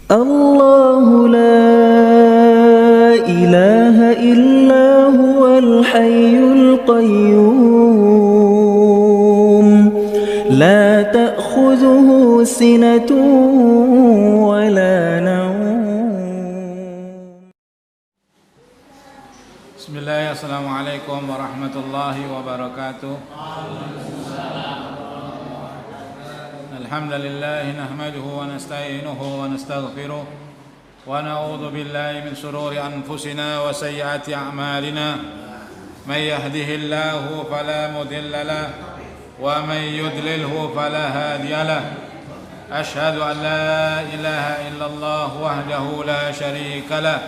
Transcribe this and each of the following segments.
الله لا إله إلا هو الحي القيوم لا تأخذه سنة ولا نوم. بسم الله. Assalamualaikum warahmatullahi wabarakatuh. الحمد لله نحمده ونستعينه ونستغفره ونعوذ بالله من شرور أنفسنا وسيئات أعمالنا من يهده الله فلا مضل له ومن يضلله فلا هادي له أشهد أن لا إله إلا الله وحده لا شريك له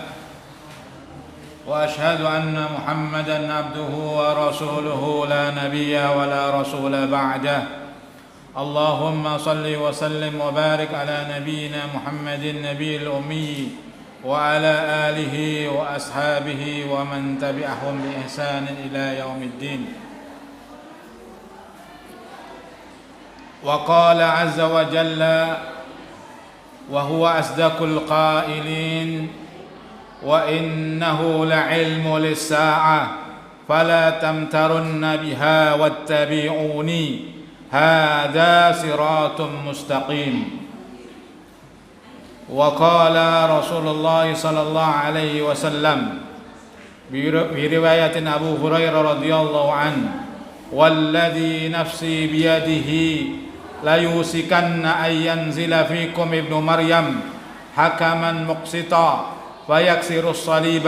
وأشهد أن محمدا عبده ورسوله لا نبي ولا رسول بعده اللهم صل وسلم وبارك على نبينا محمد النبي الأمي وعلى آله وأصحابه ومن تبعهم بإحسان إلى يوم الدين. وقال عز وجل وهو أصدق القائلين وإنه لعلم للساعة فلا تمترن بها واتبعوني هذا صراط مستقيم. وقال رسول الله صلى الله عليه وسلم برواية أبو هريرة رضي الله عنه والذي نفسي بيده ليوشكن أن ينزل فيكم ابن مريم حكما مقسطا فيكسر الصليب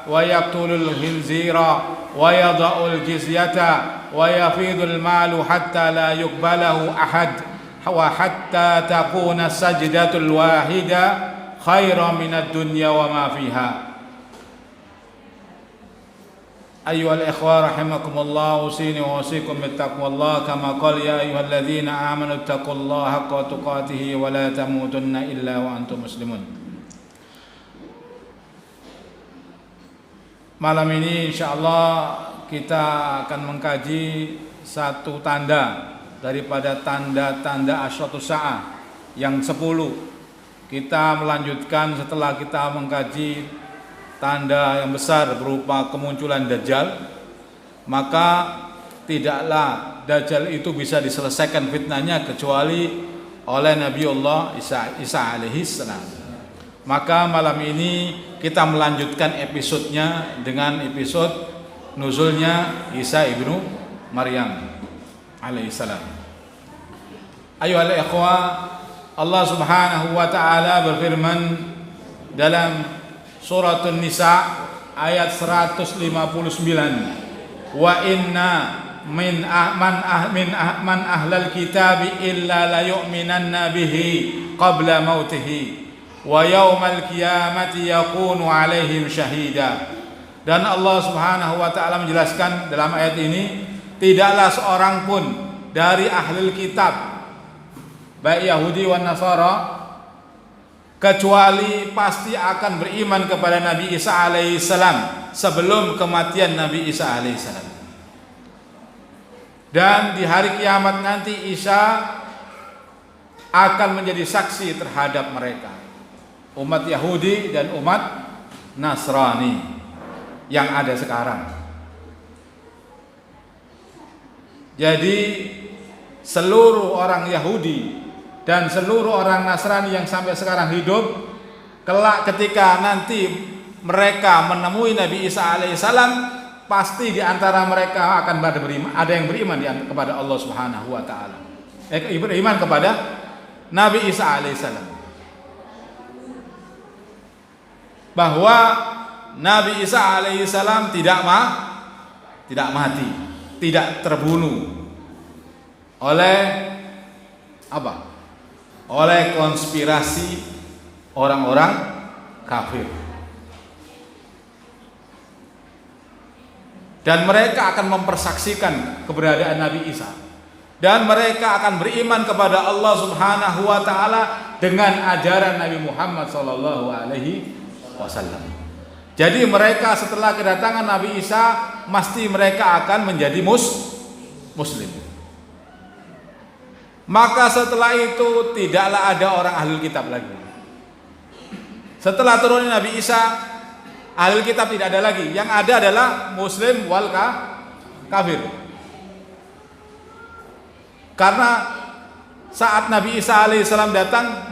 ويقتل الخنزير ويضع الجزية ويفيض المال حتى لا يقبله أحد وحتى تكون السجدة الواحدة خيرا من الدنيا وما فيها. أيها الإخوة رحمكم الله أوصيني وأوصيكم بتقوى الله كما قال يا أيها الذين آمنوا اتقوا الله حق تقاته ولا تموتن إلا وأنتم مسلمون. Malam ini insyaallah kita akan mengkaji satu tanda daripada tanda-tanda asyratus sa'ah yang 10. Kita melanjutkan setelah kita mengkaji tanda yang besar berupa kemunculan Dajjal, maka tidaklah Dajjal itu bisa diselesaikan fitnahnya kecuali oleh Nabiullah Isa alaihi salam. Maka malam ini kita melanjutkan episodenya dengan episode nuzulnya Isa ibnu Maryam alaihissalam. Ayuhal ikhwah, Allah subhanahu wa ta'ala berfirman dalam surat An-Nisa ayat 159, wa inna man ahlal kitabi illa la yu'minanna bihi qabla mautihi wa yaumal qiyamati yakunu alaihim syahida. Dan Allah subhanahu wa ta'ala menjelaskan dalam ayat ini, tidaklah seorang pun dari ahlul kitab baik Yahudi wan Nasara kecuali pasti akan beriman kepada Nabi Isa alaihissalam sebelum kematian Nabi Isa alaihissalam. Dan di hari kiamat nanti Isa akan menjadi saksi terhadap mereka, umat Yahudi dan umat Nasrani yang ada sekarang. Jadi seluruh orang Yahudi dan seluruh orang Nasrani yang sampai sekarang hidup, kelak ketika nanti mereka menemui Nabi Isa alaihissalam, pasti di antara mereka akan ada yang beriman kepada Allah Subhanahu wa taala. Beriman kepada Nabi Isa alaihissalam. Bahwa Nabi Isa alaihissalam tidak mati, tidak terbunuh oleh apa? Oleh konspirasi orang-orang kafir. Dan mereka akan mempersaksikan keberadaan Nabi Isa. Dan mereka akan beriman kepada Allah Subhanahu wa ta'ala dengan ajaran Nabi Muhammad sallallahu alaihi wasallam. Jadi mereka setelah kedatangan Nabi Isa, mesti mereka akan menjadi muslim. Maka setelah itu tidaklah ada orang ahlul kitab lagi. Setelah turunnya Nabi Isa, ahli kitab tidak ada lagi. Yang ada adalah muslim wal kafir. Karena saat Nabi Isa alaihissalam datang,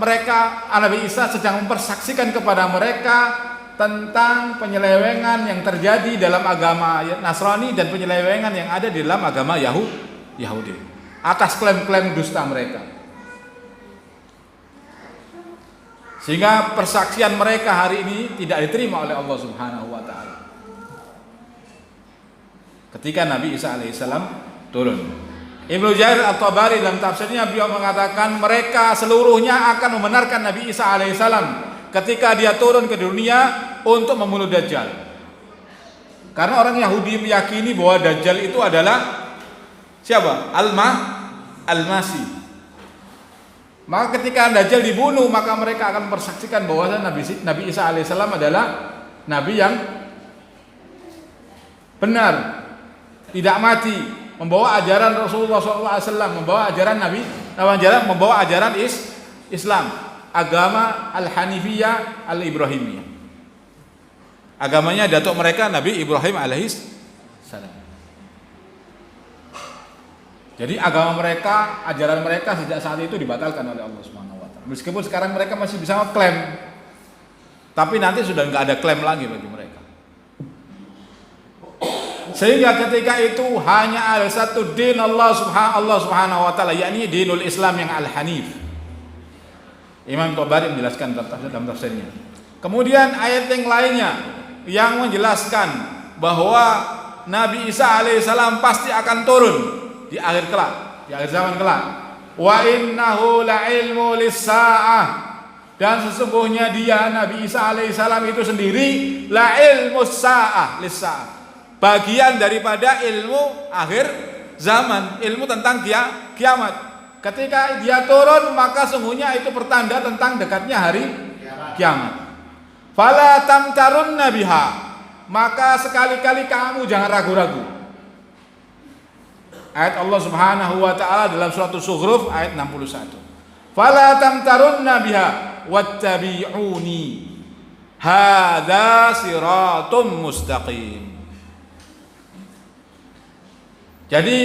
Nabi Isa sedang mempersaksikan kepada mereka tentang penyelewengan yang terjadi dalam agama Nasrani dan penyelewengan yang ada di dalam agama Yahudi atas klaim-klaim dusta mereka. Sehingga persaksian mereka hari ini tidak diterima oleh Allah Subhanahu wa taala. Ketika Nabi Isa alaihissalam turun. Ibnu Jarir At-Tabari dalam tafsirnya beliau mengatakan mereka seluruhnya akan membenarkan Nabi Isa alaihissalam ketika dia turun ke dunia untuk membunuh Dajjal. Karena orang Yahudi meyakini bahwa Dajjal itu adalah siapa? Al-Masih. Maka ketika Dajjal dibunuh, maka mereka akan mempersaksikan bahwa Nabi Isa alaihissalam adalah Nabi yang benar, tidak mati, membawa ajaran Rasulullah SAW, membawa ajaran membawa ajaran Islam, agama Al-Hanifiyah Al-Ibrahimiyah. Agamanya datuk mereka Nabi Ibrahim alaihissalam. Jadi agama mereka, ajaran mereka sejak saat itu dibatalkan oleh Allah Subhanahu wa taala. Meskipun sekarang mereka masih bisa klaim, tapi nanti sudah nggak ada klaim lagi bagi mereka. Sehingga ketika itu hanya ada satu din Allah Subhanahu wa taala, yakni dinul Islam yang al-Hanif. Imam Tabari menjelaskan dalam tafsirnya. Kemudian ayat yang lainnya yang menjelaskan bahwa Nabi Isa alaihissalam pasti akan turun di akhir zaman kelak. Wa innahu la'ilmu lis-sa'ah, dan sesungguhnya dia Nabi Isa alaihissalam itu sendiri la'ilmu sa'ah lis-sa'ah, bagian daripada ilmu akhir zaman, ilmu tentang kiamat. Ketika dia turun, maka sungguhnya itu pertanda tentang dekatnya hari kiamat. Fala tamtarunna biha, maka sekali-kali kamu jangan ragu-ragu. Ayat Allah Subhanahu wa taala dalam surat As-Zukhruf ayat 61. Fala tamtarunna biha wattabi'uni hadza siratum mustaqim. Jadi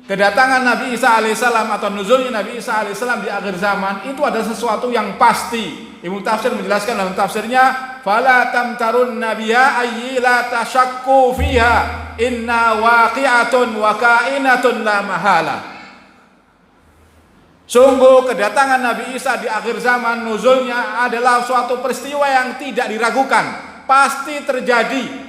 kedatangan Nabi Isa alaihissalam atau nuzulnya Nabi Isa alaihissalam di akhir zaman itu adalah sesuatu yang pasti. Ibnu Tafsir menjelaskan dalam tafsirnya, fala tamtarunna biha ayyi la tashakku fiha inna waqi'atun wa kainatun la mahala. Sungguh kedatangan Nabi Isa di akhir zaman, nuzulnya adalah suatu peristiwa yang tidak diragukan, pasti terjadi.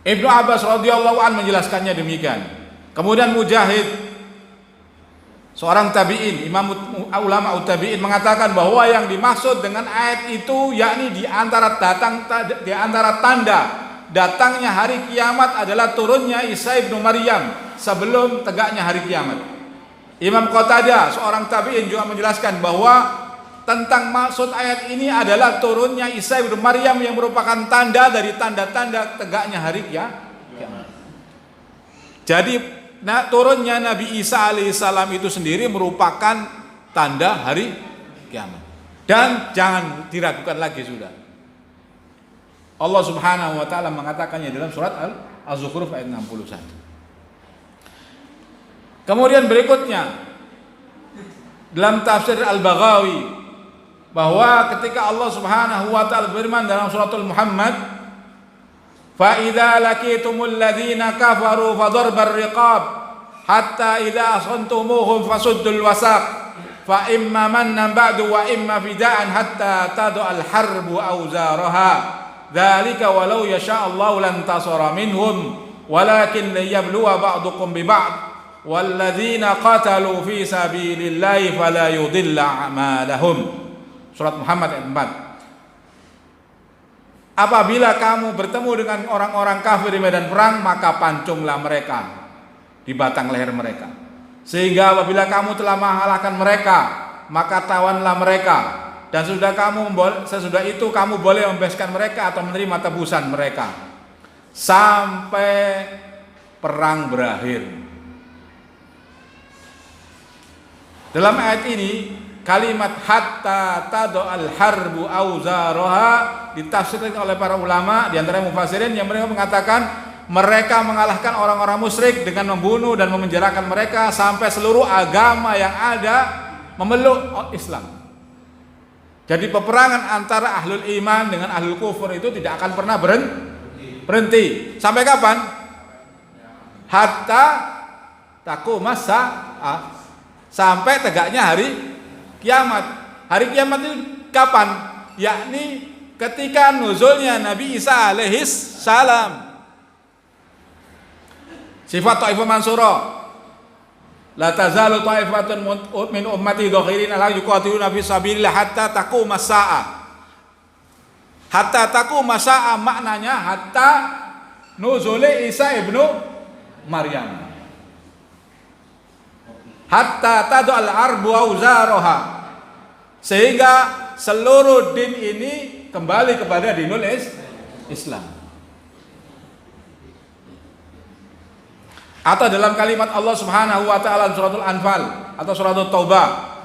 Ibnu Abbas radhiyallahu anhu menjelaskannya demikian. Kemudian Mujahid, seorang tabi'in, imam ulama tabi'in, mengatakan bahwa yang dimaksud dengan ayat itu yakni di antara tanda datangnya hari kiamat adalah turunnya Isa ibnu Maryam sebelum tegaknya hari kiamat. Imam Qatadah, seorang tabi'in, juga menjelaskan bahwa tentang maksud ayat ini adalah turunnya Isa ibnu Maryam yang merupakan tanda dari tanda-tanda tegaknya hari kiamat. Jadi turunnya Nabi Isa alaihissalam itu sendiri merupakan tanda hari kiamat. Dan jangan diragukan lagi sudah. Allah Subhanahu wa taala mengatakannya dalam surat Az-Zukhruf ayat 61. Kemudian berikutnya dalam tafsir Al-Baghawi bahwa ketika Allah Subhanahu wa taala berfirman dalam suratul Muhammad, fa idza laqitumul ladzina kafaru fadarbar riqab hatta idza asantumuhum fasuddul wasaq fa imma mannan ba'du wa imma fida'an hatta tad'al harbu awzaraha dzalika walau yasha Allahu lan tasara minhum walakin liyabluwa ba'dukum bi ba'd walladzina qatalu fi sabilillahi fala yudilla a'malahum. Surat Muhammad ayat 4. Apabila kamu bertemu dengan orang-orang kafir di medan perang, maka pancunglah mereka di batang leher mereka. Sehingga apabila kamu telah mengalahkan mereka, maka tawanlah mereka. Dan sesudah itu kamu boleh membebaskan mereka atau menerima tebusan mereka. sampai perang berakhir. Dalam ayat ini kalimat hatta tadu'al harbu auzaraha ditafsirkan oleh para ulama di antara mufassirin yang mereka mengatakan mereka mengalahkan orang-orang musyrik dengan membunuh dan memenjarakan mereka sampai seluruh agama yang ada memeluk Islam. Jadi peperangan antara ahlul iman dengan ahlul kufur itu tidak akan pernah berhenti. Sampai kapan? Hatta taqumas saah, sampai tegaknya hari kiamat. Hari kiamat itu kapan? Yakni ketika nuzulnya Nabi Isa alaihis salam. Sifat Taifah Mansurah, la tazalu ta'ifatun min ummati dhahirin ala yuqatiluna fi sabilillah hatta taqumas saah. Hatta taqumas saah maknanya hatta nuzuli Isa ibnu Maryam. Hatta tadu'al arbu auzaraha, sehingga seluruh din ini kembali kepada dinul Islam. Atau dalam kalimat Allah Subhanahu wa taala suratul Anfal atau suratul Taubah,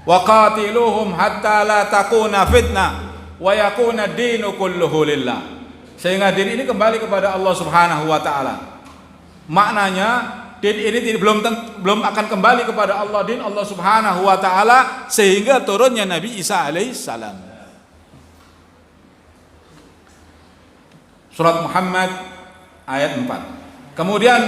wa qatiluhum hatta la takuna fitnah wa yakuna ad-dinu kulluhu lillah, sehingga din ini kembali kepada Allah Subhanahu wa taala. Maknanya din ini belum akan kembali kepada Allah, din Allah Subhanahu wa taala, sehingga turunnya Nabi Isa alaihissalam. salam. Surat Muhammad ayat 4. Kemudian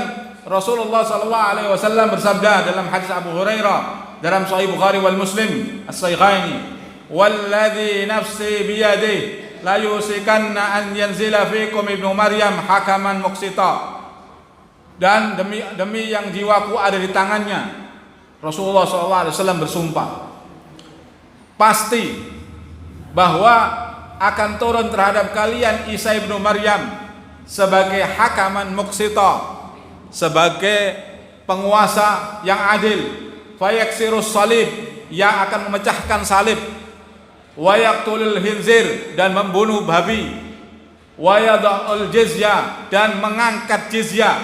Rasulullah SAW bersabda dalam hadis Abu Hurairah dalam Sahih Bukhari wal Muslim as-Sahihaini, "Walladzi nafsi biyadihi la yusikanna an yanzila fikum ibnu Maryam hakaman muqsita." Dan demi yang jiwaku ada di tangannya, Rasulullah SAW bersumpah, pasti bahwa akan turun terhadap kalian Isa ibnu Maryam sebagai hakaman muqsita, sebagai penguasa yang adil, fayaksirus salib, yang akan memecahkan salib, wayaqtulul khinzir, dan membunuh babi, wayada'ul jizyah, dan mengangkat jizyah,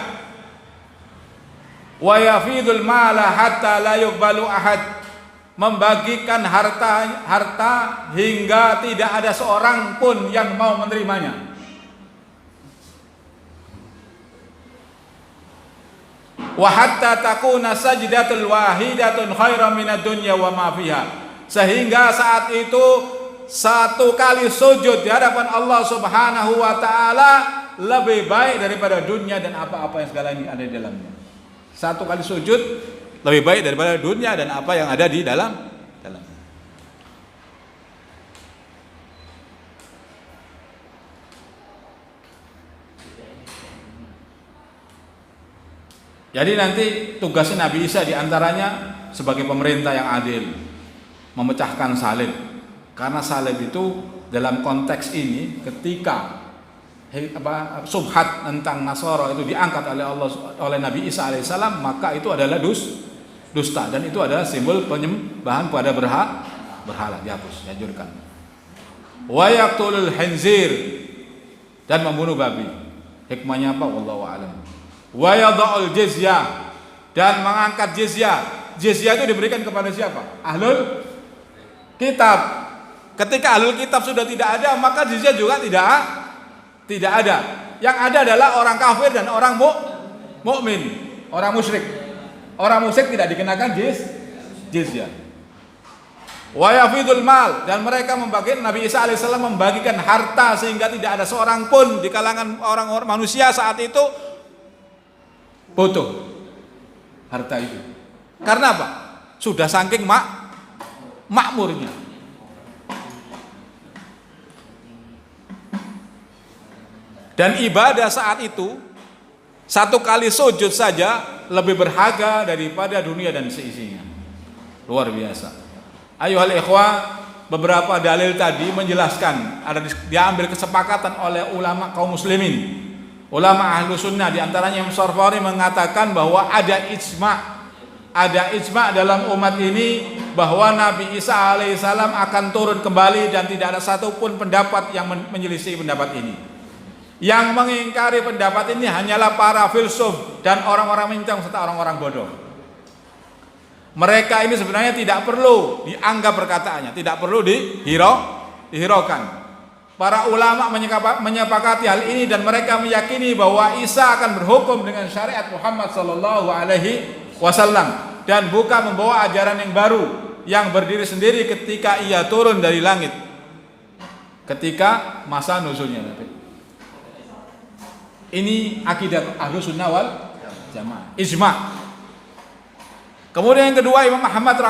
wayafidul mala hatta la yuqbalu ahad, membagikan harta hingga tidak ada seorang pun yang mau menerimanya. Wa hatta takuna sajdatul wahidatun khairan minad dunya wa ma fiha, sehingga saat itu satu kali sujud di hadapan Allah Subhanahu wa taala lebih baik daripada dunia dan apa-apa yang segala ini ada di dalamnya. Satu kali sujud lebih baik daripada dunia dan apa yang ada di dalamnya. Jadi nanti tugasnya Nabi Isa diantaranya sebagai pemerintah yang adil, memecahkan salib. Karena salib itu dalam konteks ini ketika subhat tentang Nasara itu diangkat oleh Nabi Isa alaihissalam, maka itu adalah dusta, dan itu adalah simbol penyembahan pada berhala, dihapus, dianjurkan. Wa yaqtulul khinzir, dan membunuh babi. Hikmahnya apa? Wallahu a'lam. Wa yada'ul jizyah, dan mengangkat jizyah. Jizyah itu diberikan kepada siapa? Ahlul kitab. Ketika ahlul kitab sudah tidak ada, maka jizyah juga tidak ada. Yang ada adalah orang kafir dan orang mukmin, orang musyrik. Orang musyrik tidak dikenakan jizyah. Wa yafidul mal, dan mereka membagikan, Nabi Isa alaihissalam membagikan harta sehingga tidak ada seorang pun di kalangan orang-orang manusia saat itu butuh harta itu. Karena apa? Sudah saking makmurnya. Dan ibadah saat itu, satu kali sujud saja lebih berharga daripada dunia dan seisinya. Luar biasa. Ayuhal ikhwah, beberapa dalil tadi menjelaskan, ada diambil kesepakatan oleh ulama kaum muslimin, ulama ahlu sunnah, diantaranya Imam Syarfari mengatakan bahwa ada ijma dalam umat ini bahwa Nabi Isa alaihissalam akan turun kembali dan tidak ada satupun pendapat yang menyelisih pendapat ini. Yang mengingkari pendapat ini hanyalah para filsuf dan orang-orang mincang serta orang-orang bodoh. Mereka ini sebenarnya tidak perlu dianggap perkataannya, tidak perlu dihiraukan. Para ulama menyepakati hal ini dan mereka meyakini bahwa Isa akan berhukum dengan syariat Muhammad sallallahu alaihi wasallam dan bukan membawa ajaran yang baru yang berdiri sendiri ketika ia turun dari langit. Ketika masa nuzulnya nanti. Ini akidah Ahlus Sunnah wal Jamaah, ijma'. Kemudian yang kedua, Imam Ahmad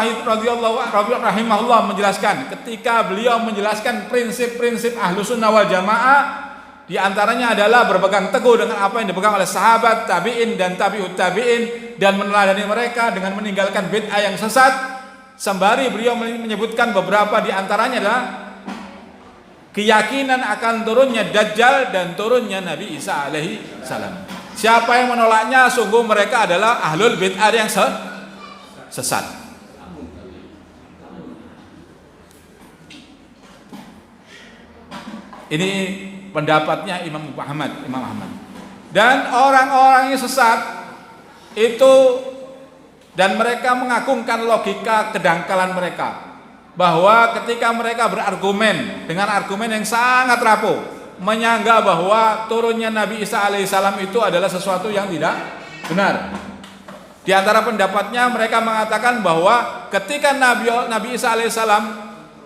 rahimahullah menjelaskan, ketika beliau menjelaskan prinsip-prinsip Ahlus Sunnah wal Jamaah, di antaranya adalah berpegang teguh dengan apa yang dipegang oleh sahabat, tabi'in dan tabi'ut tabi'in, dan meneladani mereka dengan meninggalkan bid'ah yang sesat. Sembari beliau menyebutkan beberapa di antaranya adalah keyakinan akan turunnya Dajjal dan turunnya Nabi Isa alaihi salam. Siapa yang menolaknya, sungguh mereka adalah ahlul bid'ah yang sesat. Ini pendapatnya Imam Ahmad. Dan orang-orang yang sesat itu, dan mereka mengagungkan logika kedangkalan mereka, bahwa ketika mereka berargumen dengan argumen yang sangat rapuh, menyanggah bahwa turunnya Nabi Isa alaihissalam itu adalah sesuatu yang tidak benar. Di antara pendapatnya mereka mengatakan bahwa ketika Nabi Isa alaihissalam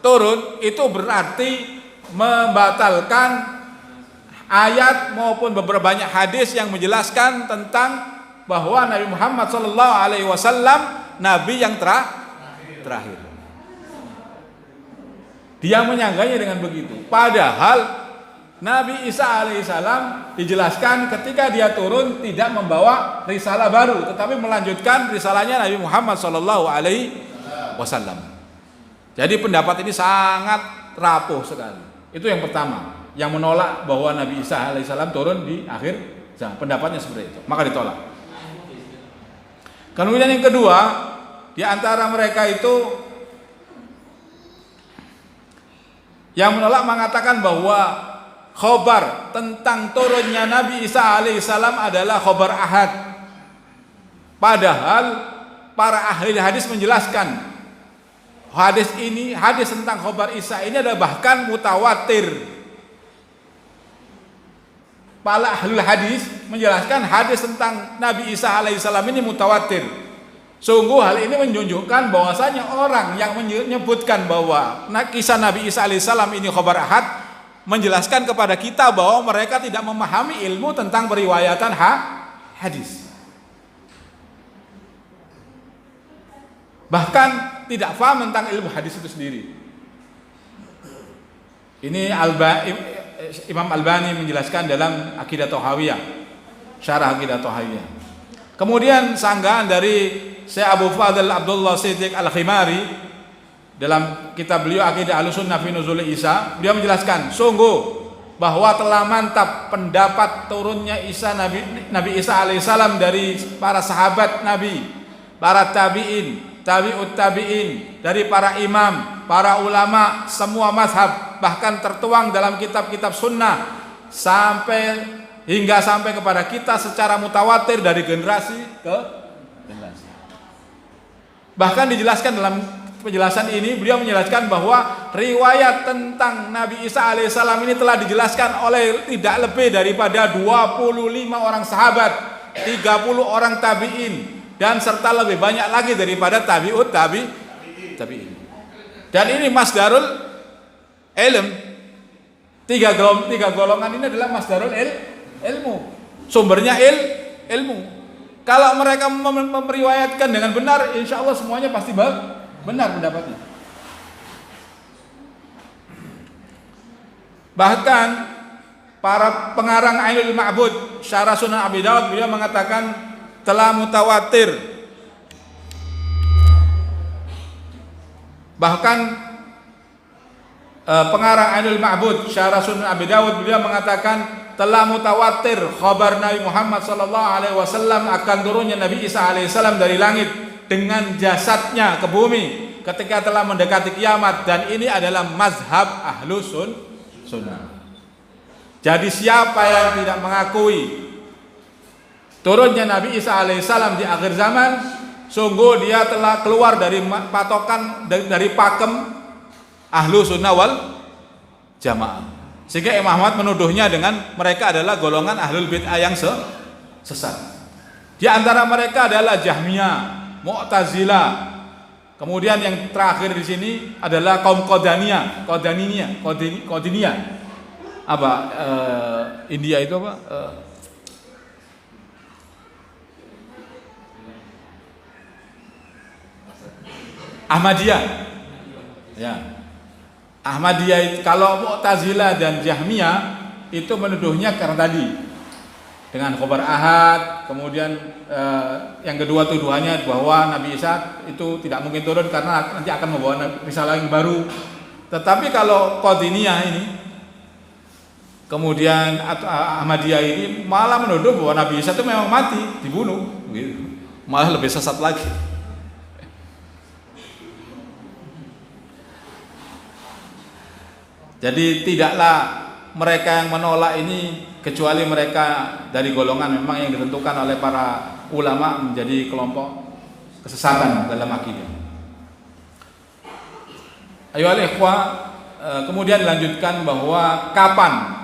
turun, itu berarti membatalkan ayat maupun beberapa banyak hadis yang menjelaskan tentang bahwa Nabi Muhammad SAW Nabi yang terakhir. Dia menyanggahnya dengan begitu. Padahal Nabi Isa alaihissalam dijelaskan ketika dia turun tidak membawa risalah baru, tetapi melanjutkan risalahnya Nabi Muhammad SAW. Jadi pendapat ini sangat rapuh sekali. Itu yang pertama, yang menolak bahwa Nabi Isa alaihissalam turun di akhir zaman. Pendapatnya seperti itu, maka ditolak. Kemudian yang kedua, di antara mereka itu yang menolak mengatakan bahwa khobar tentang turunnya Nabi Isa alaihissalam adalah khobar ahad. Padahal para ahli hadis menjelaskan hadis tentang khobar Isa ini adalah bahkan mutawatir. Para ahli hadis menjelaskan hadis tentang Nabi Isa alaihissalam ini mutawatir. Sungguh hal ini menunjukkan bahwasanya orang yang menyebutkan bahwa kisah Nabi Isa alaihissalam ini khobar ahad menjelaskan kepada kita bahwa mereka tidak memahami ilmu tentang periwayatan hadis. Bahkan tidak paham tentang ilmu hadis itu sendiri. Ini Imam Albani menjelaskan dalam Aqidah Thahawiyah, Syarah Aqidah Thahawiyah. Kemudian sanggahan dari Syekh Abu Fadl Abdullah Siddiq Al-Khimari dalam kitab beliau Aqidah Ahlussunnah fi Nuzul Isa, beliau menjelaskan sungguh bahwa telah mantap pendapat turunnya Nabi Isa alaihissalam dari para sahabat Nabi, para tabi'in, tabi'ut tabi'in, dari para imam, para ulama, semua mazhab, bahkan tertuang dalam kitab-kitab sunnah hingga sampai kepada kita secara mutawatir dari generasi ke generasi. Bahkan dijelaskan dalam penjelasan ini, beliau menjelaskan bahwa riwayat tentang Nabi Isa alaihissalam ini telah dijelaskan oleh tidak lebih daripada 25 orang sahabat, 30 orang tabi'in, dan serta lebih banyak lagi daripada tabi'ut tabi'in. Dan ini masdarul ilm. Tiga golongan ini adalah masdarul ilmu. Sumbernya ilmu. Kalau mereka meriwayatkan dengan benar, insya Allah semuanya pasti benar pendapatnya. Bahkan para pengarang Ainul Ma'bud, Syarah Sunan Abi Dawud, beliau mengatakan telah mutawatir. Bahkan pengarang Ainul Ma'bud, Syarah Sunan Abi Dawud, beliau mengatakan telah mutawatir khabar Nabi Muhammad SAW akan turunnya Nabi Isa alaihissalam dari langit dengan jasadnya ke bumi ketika telah mendekati kiamat, dan ini adalah mazhab Ahlus Sunnah. Jadi siapa yang tidak mengakui turunnya Nabi Isa alaihissalam di akhir zaman, sungguh dia telah keluar dari patokan, dari pakem ahlu sunnah wal jamaah. Sehingga Imam Ahmad menuduhnya dengan mereka adalah golongan ahlul bid'ah yang sesat. Di antara mereka adalah Jahmiyah, Mu'tazilah. Kemudian yang terakhir di sini adalah kaum Qadaniyah. Apa India itu apa? Ahmadiyah. Ya. Ahmadiyah, kalau Mu'tazilah dan Jahmiyah itu menuduhnya karena tadi dengan khabar ahad, kemudian yang kedua tuduhannya bahwa Nabi Isa itu tidak mungkin turun karena nanti akan membawa risalah yang baru. Tetapi kalau Qadaniyah ini, kemudian Ahmadiyah ini malah menuduh bahwa Nabi Isa itu memang mati, dibunuh, gitu. Malah lebih sesat lagi. Jadi tidaklah mereka yang menolak ini kecuali mereka dari golongan memang yang ditentukan oleh para ulama menjadi kelompok kesesatan dalam akidah. Ayo ikhwah, kemudian dilanjutkan bahwa kapan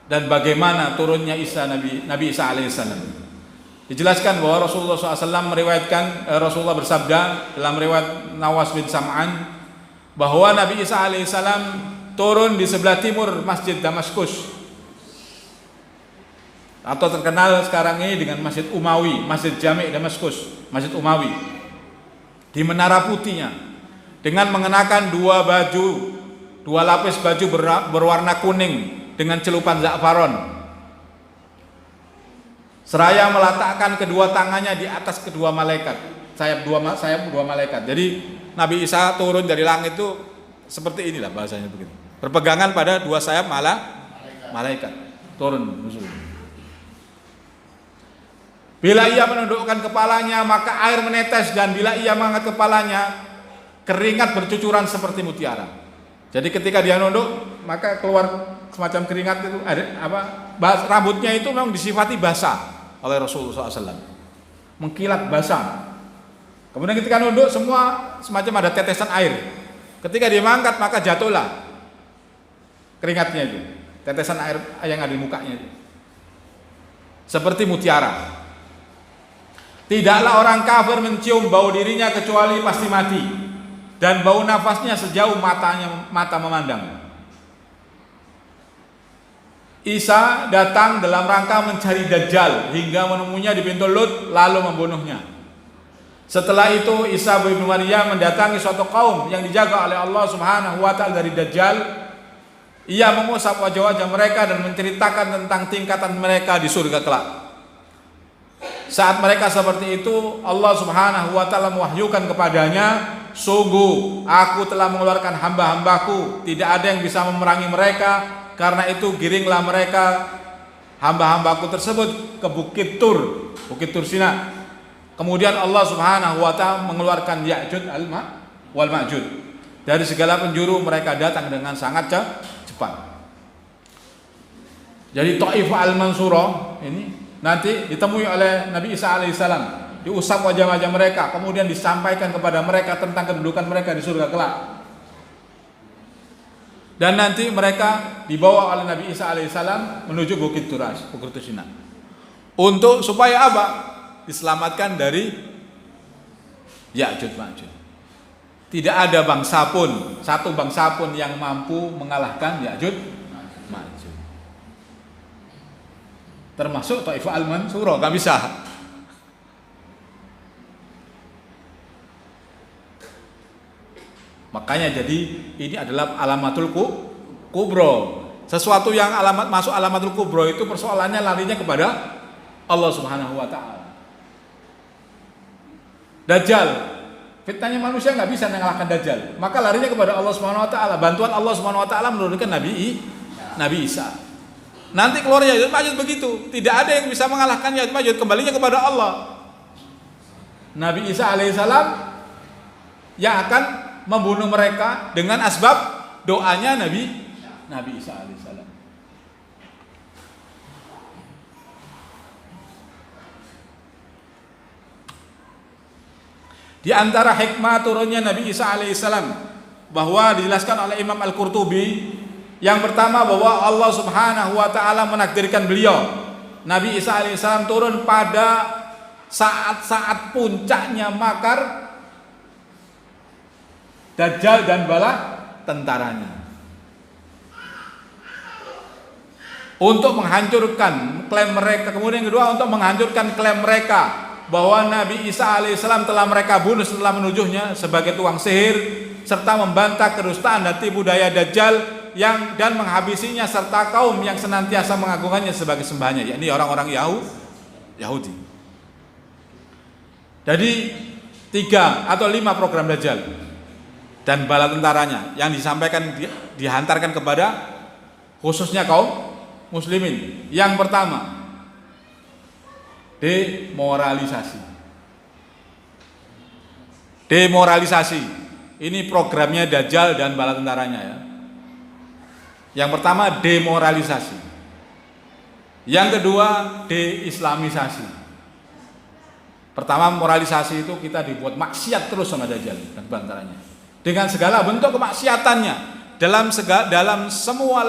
dan bagaimana turunnya Nabi Isa alaihissalam. Dijelaskan bahwa Rasulullah SAW meriwayatkan, Rasulullah bersabda dalam riwayat Nawas bin Sam'an bahwa Nabi Isa alaihissalam turun di sebelah timur Masjid Damaskus, atau terkenal sekarang ini dengan Masjid Umawi, Masjid Jami' Damaskus, Masjid Umawi, di menara putihnya, dengan mengenakan dua lapis baju berwarna kuning dengan celupan za'faron, seraya meletakkan kedua tangannya di atas kedua malaikat, sayap dua malaikat. Jadi Nabi Isa turun dari langit itu seperti inilah bahasanya begitu. Berpegangan pada dua sayap malaikat turun musuh. Bila ia menundukkan kepalanya maka air menetes, dan bila ia mengangkat kepalanya keringat bercucuran seperti mutiara. Jadi ketika dia nunduk maka keluar semacam keringat itu, rambutnya itu memang disifati basah oleh Rasulullah SAW, mengkilat basah. Kemudian ketika nunduk semua semacam ada tetesan air. Ketika dia mengangkat maka jatuhlah keringatnya itu, tetesan air yang ada di mukanya itu, seperti mutiara. Tidaklah orang kafir mencium bau dirinya kecuali pasti mati, dan bau nafasnya sejauh mata memandang. Isa datang dalam rangka mencari Dajjal hingga menemunya di pintu Lut lalu membunuhnya. Setelah itu Isa bin Maryam mendatangi suatu kaum yang dijaga oleh Allah Subhanahu wa taala dari Dajjal. Ia mengusap wajah-wajah mereka dan menceritakan tentang tingkatan mereka di surga kelak. Saat mereka seperti itu, Allah Subhanahu wa taala mewahyukan kepadanya, "Sungguh aku telah mengeluarkan hamba-hambaku, tidak ada yang bisa memerangi mereka, karena itu giringlah mereka hamba-hambaku tersebut ke Bukit Tur Sina." Kemudian Allah Subhanahu wa taala mengeluarkan Ya'juj wal Ma'juj. Dari segala penjuru mereka datang dengan sangat cepat. Jadi Taifah al-Mansurah ini nanti ditemui oleh Nabi Isa alaihissalam, diusap wajah-wajah mereka, kemudian disampaikan kepada mereka tentang kedudukan mereka di surga kelak. Dan nanti mereka dibawa oleh Nabi Isa alaihissalam menuju Bukit Sina. Untuk supaya apa? Diselamatkan dari Ya'juj Ma'juj. Tidak ada satu bangsa pun yang mampu mengalahkan Ya'juj Ma'juj. Termasuk Taifah al-Mansurah, gak bisa. Makanya jadi ini adalah alamatul kubro. Sesuatu yang masuk alamatul kubro itu persoalannya larinya kepada Allah Subhanahu wa taala. Dajjal, fitnahnya manusia nggak bisa mengalahkan Dajjal, maka larinya kepada Allah Subhanahu wa taala. Bantuan Allah Subhanahu wa taala menurunkan Nabi Isa. Nanti keluar Ya'juj Ma'juj begitu, tidak ada yang bisa mengalahkan Ya'juj Ma'juj, kembalinya kepada Allah. Nabi Isa alaihissalam yang akan membunuh mereka dengan asbab doanya Nabi Isa alaihissalam. Di antara hikmah turunnya Nabi Isa alaihissalam bahwa dijelaskan oleh Imam Al-Qurtubi, yang pertama bahwa Allah Subhanahu wa taala menakdirkan beliau Nabi Isa alaihissalam turun pada saat-saat puncaknya makar Dajjal dan bala tentaranya, untuk menghancurkan klaim mereka. Kemudian yang kedua, untuk menghancurkan klaim mereka bahwa Nabi Isa alaihissalam telah mereka bunuh setelah menuduhnya sebagai tukang sihir, serta membantah kedustaan dan tipu daya Dajjal dan menghabisinya, serta kaum yang senantiasa mengagungkannya sebagai sembahannya, yakni orang-orang Yahudi. Jadi 3 atau 5 program Dajjal dan bala tentaranya yang disampaikan, dihantarkan kepada khususnya kaum muslimin. Yang pertama, demoralisasi. Ini programnya Dajjal dan bala tentaranya ya. Yang pertama, demoralisasi. Yang kedua, deislamisasi. Pertama, moralisasi itu kita dibuat maksiat terus sama Dajjal dan bala tentaranya, dengan segala bentuk kemaksiatannya dalam semua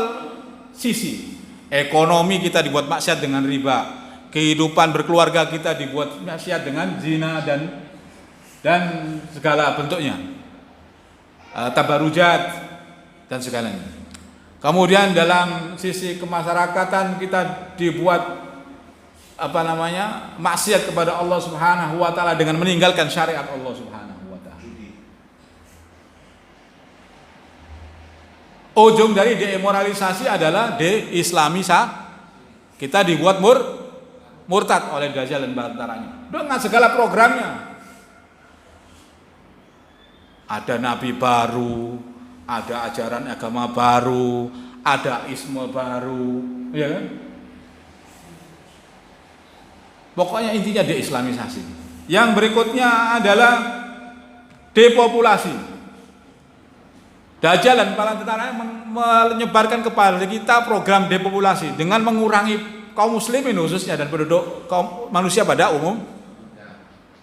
sisi. Ekonomi kita dibuat maksiat dengan riba, kehidupan berkeluarga kita dibuat maksiat dengan zina dan segala bentuknya, tabarujat dan segalanya. Kemudian dalam sisi kemasyarakatan kita dibuat maksiat kepada Allah Subhanahu wa taala dengan meninggalkan syariat Allah Subhanahu. Ujung dari demoralisasi adalah deislamisasi. Kita dibuat murtad oleh Dajjal dan bala tentaranya dengan segala programnya. Ada nabi baru, ada ajaran agama baru, ada isme baru, ya kan? Pokoknya intinya deislamisasi. Yang berikutnya adalah depopulasi. Dajjal dan bala tentaranya menyebarkan kepada kita program depopulasi dengan mengurangi kaum muslimin khususnya dan penduduk kaum manusia pada umum.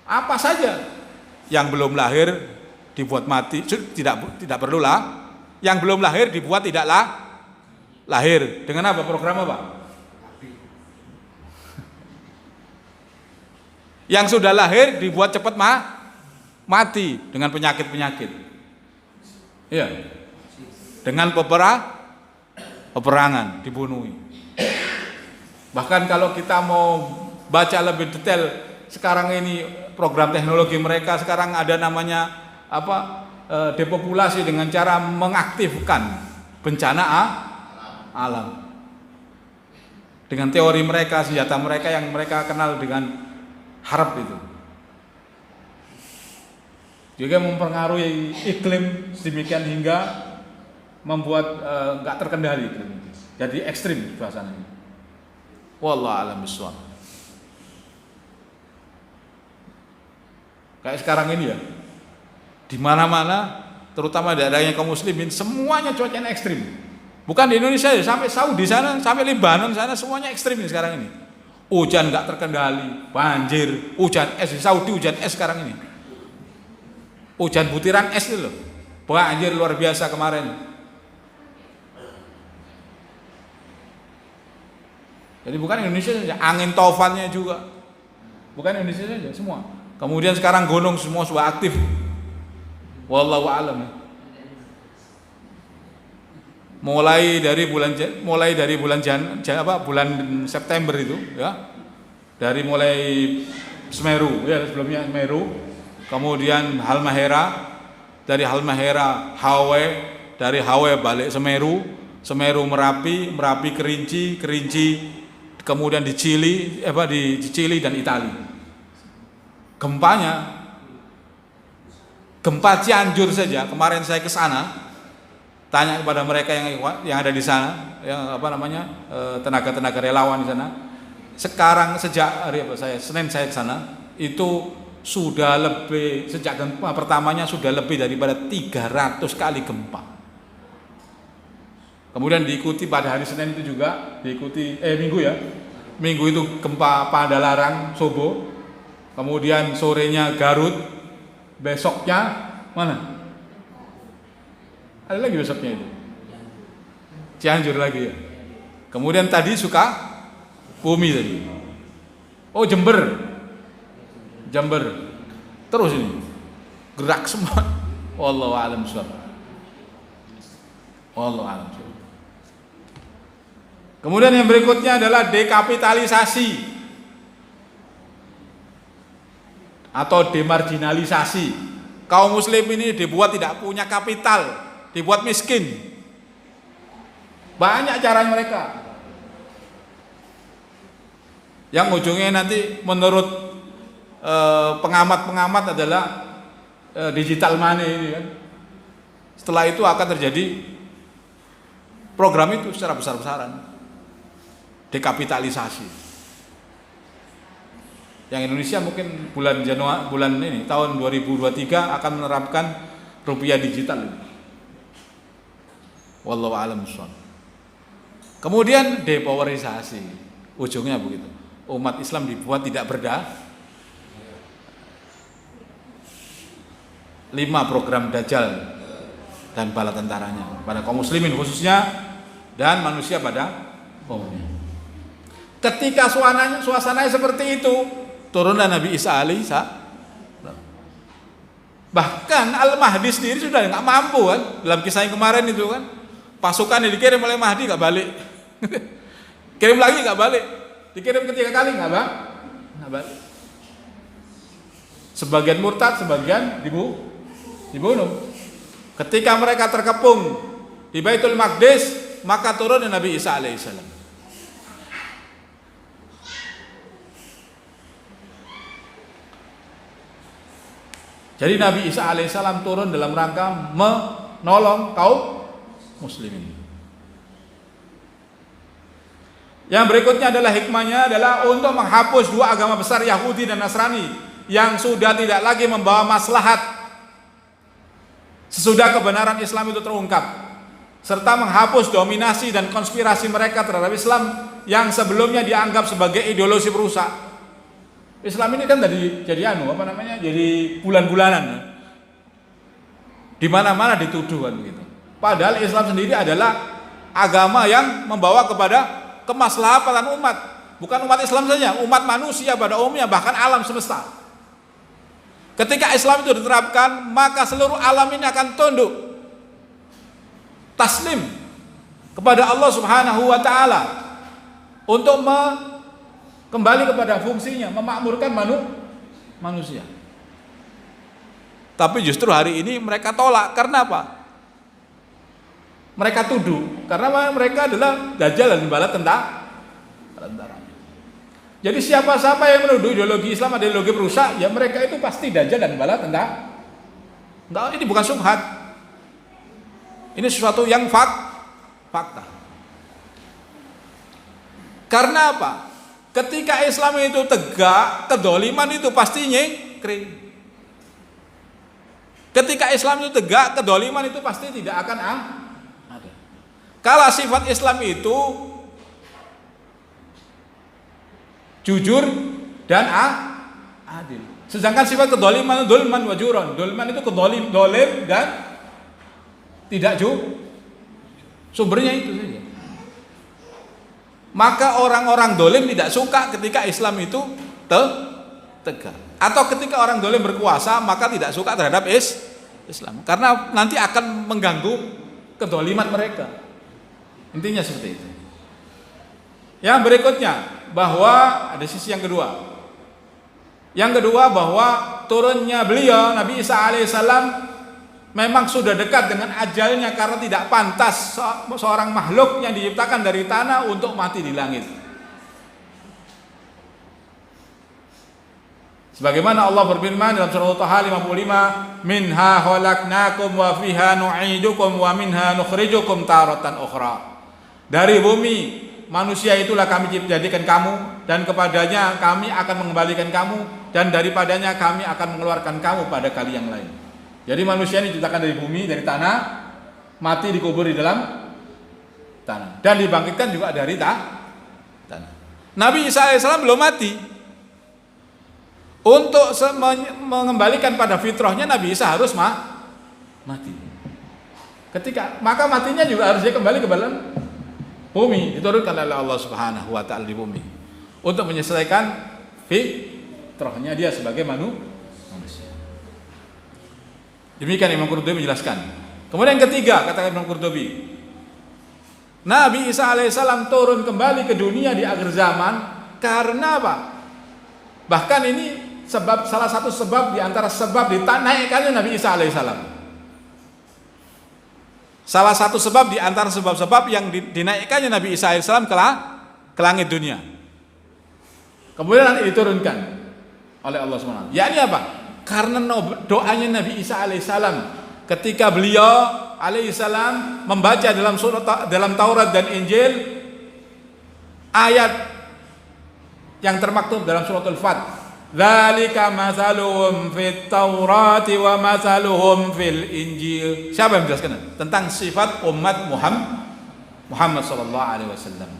Apa saja yang belum lahir dibuat mati, tidak perlulah. Yang belum lahir dibuat tidaklah lahir. Dengan apa? Program apa? Yang sudah lahir dibuat cepat mati dengan penyakit-penyakit. Iya, dengan peperangan dibunuhi. Bahkan kalau kita mau baca lebih detail, sekarang ini program teknologi mereka sekarang ada namanya depopulasi dengan cara mengaktifkan bencana alam. Dengan teori mereka, senjata mereka yang mereka kenal dengan harap itu. Juga mempengaruhi iklim sedemikian hingga membuat nggak terkendali iklim itu. Jadi ekstrim suasananya. Wallahu a'lam bishawab. Kayak sekarang ini ya, di mana-mana, terutama daerahnya kaum muslimin, semuanya cuacanya ekstrim. Bukan di Indonesia ya, sampai Saudi sana, sampai Lebanon sana, semuanya ekstrim ini sekarang ini. Hujan nggak terkendali, banjir, hujan es di Saudi, hujan es sekarang ini. Hujan butiran es itu loh, banjir luar biasa kemarin. Jadi bukan Indonesia saja, angin taufannya juga bukan Indonesia saja, semua. Kemudian sekarang gunung semua sudah aktif. Wallahu a'lam. Mulai dari bulan September itu ya, dari mulai Semeru ya, sebelumnya Semeru. Kemudian Halmahera, dari Halmahera Hawe, dari Hawe balik Semeru, Semeru Merapi, Merapi Kerinci, Kerinci kemudian di Chili dan Italia. Gempa Cianjur saja kemarin saya ke sana, tanya kepada mereka yang ada di sana, tenaga-tenaga relawan di sana. Sekarang sejak Senin saya ke sana, itu sudah lebih, sejak gempa pertamanya sudah lebih daripada 300 kali gempa. Kemudian diikuti pada hari Senin itu juga Minggu itu gempa Padalarang, Sobo. Kemudian sorenya Garut, Besoknya mana? Ada lagi besoknya itu. Cianjur lagi ya. Kemudian tadi Sukabumi tadi. Oh Jember. Terus ini gerak semua. Wallahu a'lam bishawab. Kemudian yang berikutnya adalah dekapitalisasi atau demarginalisasi. Kaum muslim ini dibuat tidak punya kapital, dibuat miskin. Banyak caranya mereka. Yang ujungnya nanti menurut pengamat-pengamat adalah digital money ini kan. Setelah itu akan terjadi program itu secara besar-besaran. Dekapitalisasi. Yang Indonesia mungkin bulan ini tahun 2023 akan menerapkan rupiah digital. Wallahu a'lam bishawab. Kemudian depowerisasi. Ujungnya begitu. Umat Islam dibuat tidak berdaya. 5 program Dajjal dan bala tentaranya pada kaum muslimin khususnya dan manusia pada umumnya. Ketika suasananya seperti itu, turunlah Nabi Isa alaihissalam. Bahkan Al-Mahdi sendiri sudah nggak mampu kan, dalam kisah yang kemarin itu kan, pasukan yang dikirim oleh Mahdi nggak balik, kirim lagi nggak balik, dikirim ketiga kali nggak balik. Sebagian murtad, sebagian dibunuh. Ketika mereka terkepung di Baitul Maqdis, maka turun Nabi Isa alaihissalam. Jadi Nabi Isa alaihissalam turun dalam rangka menolong kaum muslimin. Yang berikutnya adalah hikmahnya adalah untuk menghapus 2 agama besar Yahudi dan Nasrani yang sudah tidak lagi membawa maslahat sesudah kebenaran Islam itu terungkap, serta menghapus dominasi dan konspirasi mereka terhadap Islam yang sebelumnya dianggap sebagai ideologi perusak. Islam ini kan tadi jadi jadi bulan-bulanan, di mana-mana dituduh kan begitu. Padahal Islam sendiri adalah agama yang membawa kepada kemaslahatan umat, bukan umat Islam saja, umat manusia pada umumnya, bahkan alam semesta. Ketika Islam itu diterapkan, maka seluruh alam ini akan tunduk, taslim kepada Allah Subhanahu wa taala untuk kembali kepada fungsinya, memakmurkan manusia. Tapi justru hari ini mereka tolak. Karena apa? Mereka tuduh karena mereka adalah Dajjal dan bala tentara. Jadi siapa-siapa yang menuduh ideologi Islam adalah ideologi perusak, ya mereka itu pasti Dajjal dan bala tentara. Enggak, ini bukan syubhat. Ini sesuatu yang fakta. Karena apa? Ketika Islam itu tegak, kedoliman itu pasti nyengkring. Ketika Islam itu tegak, kedoliman itu pasti tidak akan ada. Kalau sifat Islam itu jujur dan adil. Sedangkan sifat kedoliman, dolman wajuron. Dolman itu dolim dan tidak sumbernya itu saja. Maka orang-orang dolim tidak suka ketika Islam itu tegak. Atau ketika orang dolim berkuasa, maka tidak suka terhadap Islam. Karena nanti akan mengganggu kedoliman mereka. Intinya seperti itu. Yang berikutnya, bahwa ada sisi yang kedua. Yang kedua bahwa turunnya beliau Nabi Isa alaihissalam memang sudah dekat dengan ajalnya, karena tidak pantas seorang makhluk yang diciptakan dari tanah untuk mati di langit. Sebagaimana Allah berfirman dalam surah Taha 55, "Minha khalaqnakum wa fiha nu'idukum wa minha nukhrijukum taratan ukhra." Dari bumi manusia itulah kami jadikan kamu, dan kepadanya kami akan mengembalikan kamu, dan daripadanya kami akan mengeluarkan kamu pada kali yang lain. Jadi manusia ini diciptakan dari bumi, dari tanah, mati dikubur di dalam tanah, dan dibangkitkan juga dari tanah. Nabi Isa AS belum mati. Untuk mengembalikan pada fitrahnya Nabi Isa harus mati. Maka matinya juga harus dia kembali ke dalam bumi, diturunkan oleh Allah Subhanahu wa taala di bumi untuk menyelesaikan fitrahnya dia sebagai manusia. Demikian Imam Qurtubi menjelaskan. Kemudian yang ketiga, kata Imam Qurtubi, Nabi Isa alaihissalam turun kembali ke dunia di akhir zaman karena apa? Bahkan ini salah satu sebab di antara sebab dinaikkannya Nabi Isa alaihissalam. Salah satu sebab di antara sebab-sebab yang dinaikkannya Nabi Isa alaihissalam ke langit dunia. Kemudian nanti diturunkan oleh Allah SWT. Yakni apa? Karena doanya Nabi Isa alaihissalam ketika beliau alaihissalam membaca dalam Taurat dan Injil ayat yang termaktub dalam suratul Fat. Dzalika mathaluhum fit Taurati wa mathaluhum fil Injil. Siapa yang menjelaskan tentang sifat umat Muhammad sallallahu alaihi wasallam?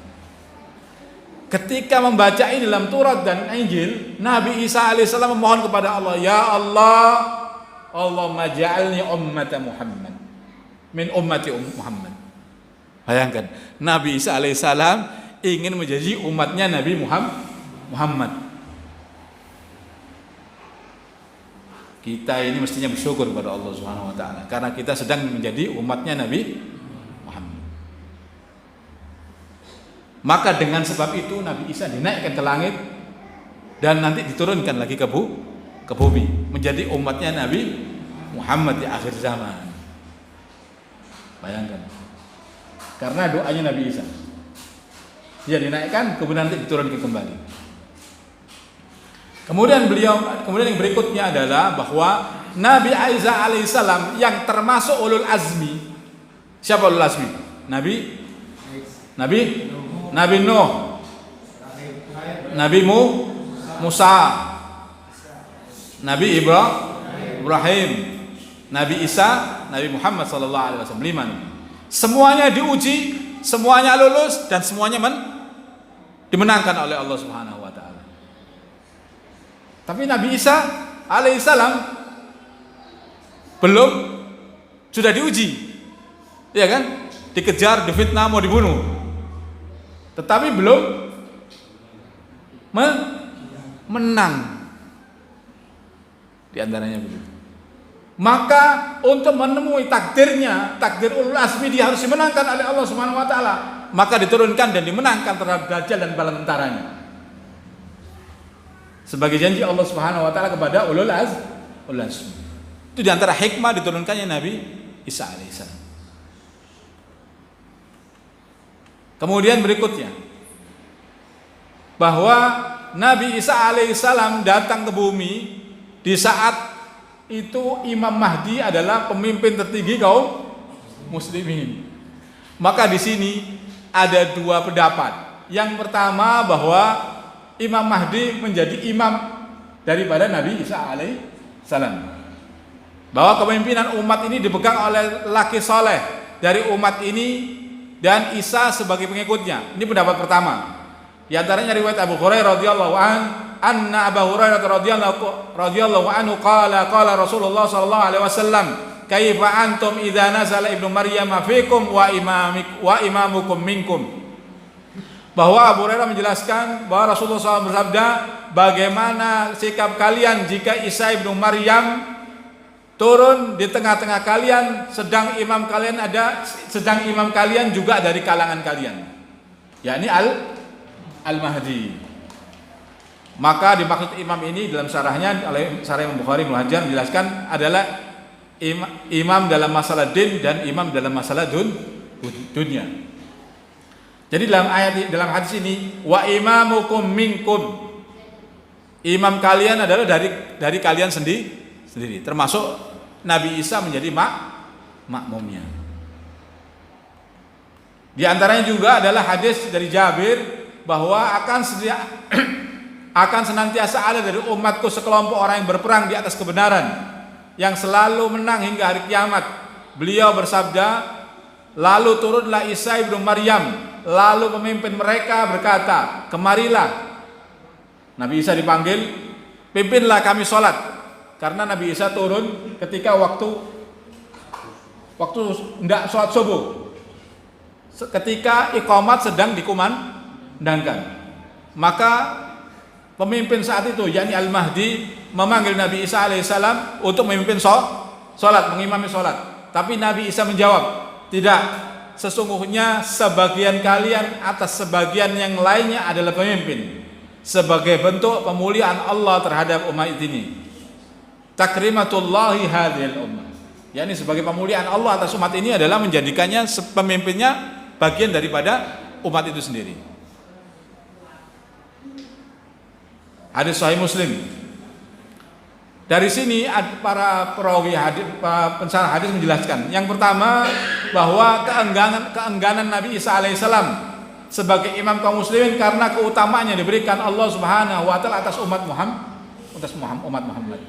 Ketika membaca ini dalam Taurat dan Injil, Nabi Isa alaihissalam memohon kepada Allah, "Ya Allah, Allahumma ja'alni ummata Muhammad min ummati Muhammad." Bayangkan, Nabi Isa alaihissalam ingin menjadi umatnya Nabi Muhammad. Kita ini mestinya bersyukur kepada Allah Subhanahu wa taala karena kita sedang menjadi umatnya Nabi Muhammad. Maka dengan sebab itu Nabi Isa dinaikkan ke langit dan nanti diturunkan lagi ke bumi menjadi umatnya Nabi Muhammad di akhir zaman. Bayangkan. Karena doanya Nabi Isa. Dia dinaikkan kemudian nanti diturunkan kembali. Kemudian yang berikutnya adalah bahwa Nabi Isa alaihissalam yang termasuk ulul azmi. Siapa ulul azmi? Nabi Nuh, Nabi Musa, Nabi Ibrahim, Nabi Isa, Nabi Muhammad sallallahu alaihi wasallam. 5. Semuanya diuji, semuanya lulus dan semuanya dimenangkan oleh Allah Subhanahu wa taala. Tapi Nabi Isa alaihissalam belum, sudah diuji, ya kan? Dikejar, difitnah, mau dibunuh, tetapi belum menang. Di antaranya begitu. Maka untuk menemui takdir ulul azmi dia harus dimenangkan oleh Allah Subhanahu wa taala. Maka diturunkan dan dimenangkan terhadap Dajjal dan bala tentaranya. Sebagai janji Allah Subhanahu wa taala kepada ulul azmi. Itu di antara hikmah diturunkannya Nabi Isa alaihissalam. Kemudian berikutnya bahwa Nabi Isa alaihissalam datang ke bumi di saat itu Imam Mahdi adalah pemimpin tertinggi kaum muslimin. Maka di sini ada dua pendapat. Yang pertama bahwa Imam Mahdi menjadi imam daripada Nabi Isa alaihissalam. Bahwa kepemimpinan umat ini dipegang oleh laki soleh dari umat ini dan Isa sebagai pengikutnya. Ini pendapat pertama. Di antaranya riwayat Abu Hurairah radhiyallahu anna Abu Hurairah radhiyallahu anhu qala Rasulullah sallallahu alaihi wasallam, "Kaifa antum idza nazala ibnu Maryam fikum wa imamukum minkum." Bahwa Abu Hurairah menjelaskan bahwa Rasulullah SAW bersabda, bagaimana sikap kalian jika Isa ibnu Maryam turun di tengah-tengah kalian, sedang imam kalian juga dari kalangan kalian, yakni Al-Mahdi. Maka dimaksud imam ini dalam syarahnya oleh Syarah Imam Bukhari Muhajjar menjelaskan adalah imam dalam masalah din dan imam dalam masalah dunia. Jadi dalam hadis ini wa imamukum minkum, imam kalian adalah dari kalian sendiri, termasuk Nabi Isa menjadi makmumnya. Di antaranya juga adalah hadis dari Jabir bahwa akan senantiasa ada dari umatku sekelompok orang yang berperang di atas kebenaran, yang selalu menang hingga hari kiamat. Beliau bersabda, lalu turunlah Isa ibnu Maryam. Lalu pemimpin mereka berkata, kemarilah. Nabi Isa dipanggil, pimpinlah kami sholat. Karena Nabi Isa turun ketika waktu hendak sholat subuh, ketika iqamat sedang dikumandangkan. Maka pemimpin saat itu, yakni Al-Mahdi, memanggil Nabi Isa alaihissalam untuk memimpin sholat, mengimami sholat. Tapi Nabi Isa menjawab, tidak, sesungguhnya sebagian kalian atas sebagian yang lainnya adalah pemimpin, sebagai bentuk pemuliaan Allah terhadap umat ini. Takrimatullahi hadhil ummah, yakni sebagai pemuliaan Allah atas umat ini adalah menjadikannya pemimpinnya bagian daripada umat itu sendiri. Hadis Sahih Muslim. Dari sini para perawi hadis, pensarah hadis menjelaskan. Yang pertama, bahwa keengganan Nabi Isa alaihissalam sebagai imam kaum muslimin karena keutamaannya diberikan Allah Subhanahu wa taala atas umat Muhammad.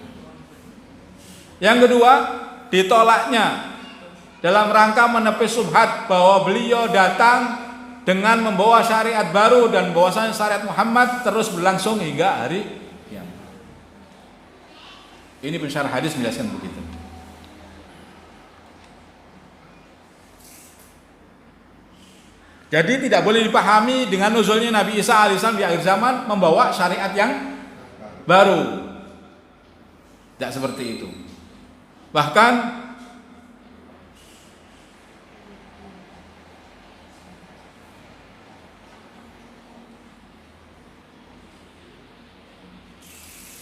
Yang kedua, ditolaknya dalam rangka menepis subhat bahwa beliau datang dengan membawa syariat baru dan bahwasanya syariat Muhammad terus berlangsung hingga hari kiamat. Ini pensyarah hadis menjelaskan begitu. Jadi tidak boleh dipahami dengan nuzulnya Nabi Isa alaihissalam di akhir zaman membawa syariat yang baru. Tidak seperti itu. Bahkan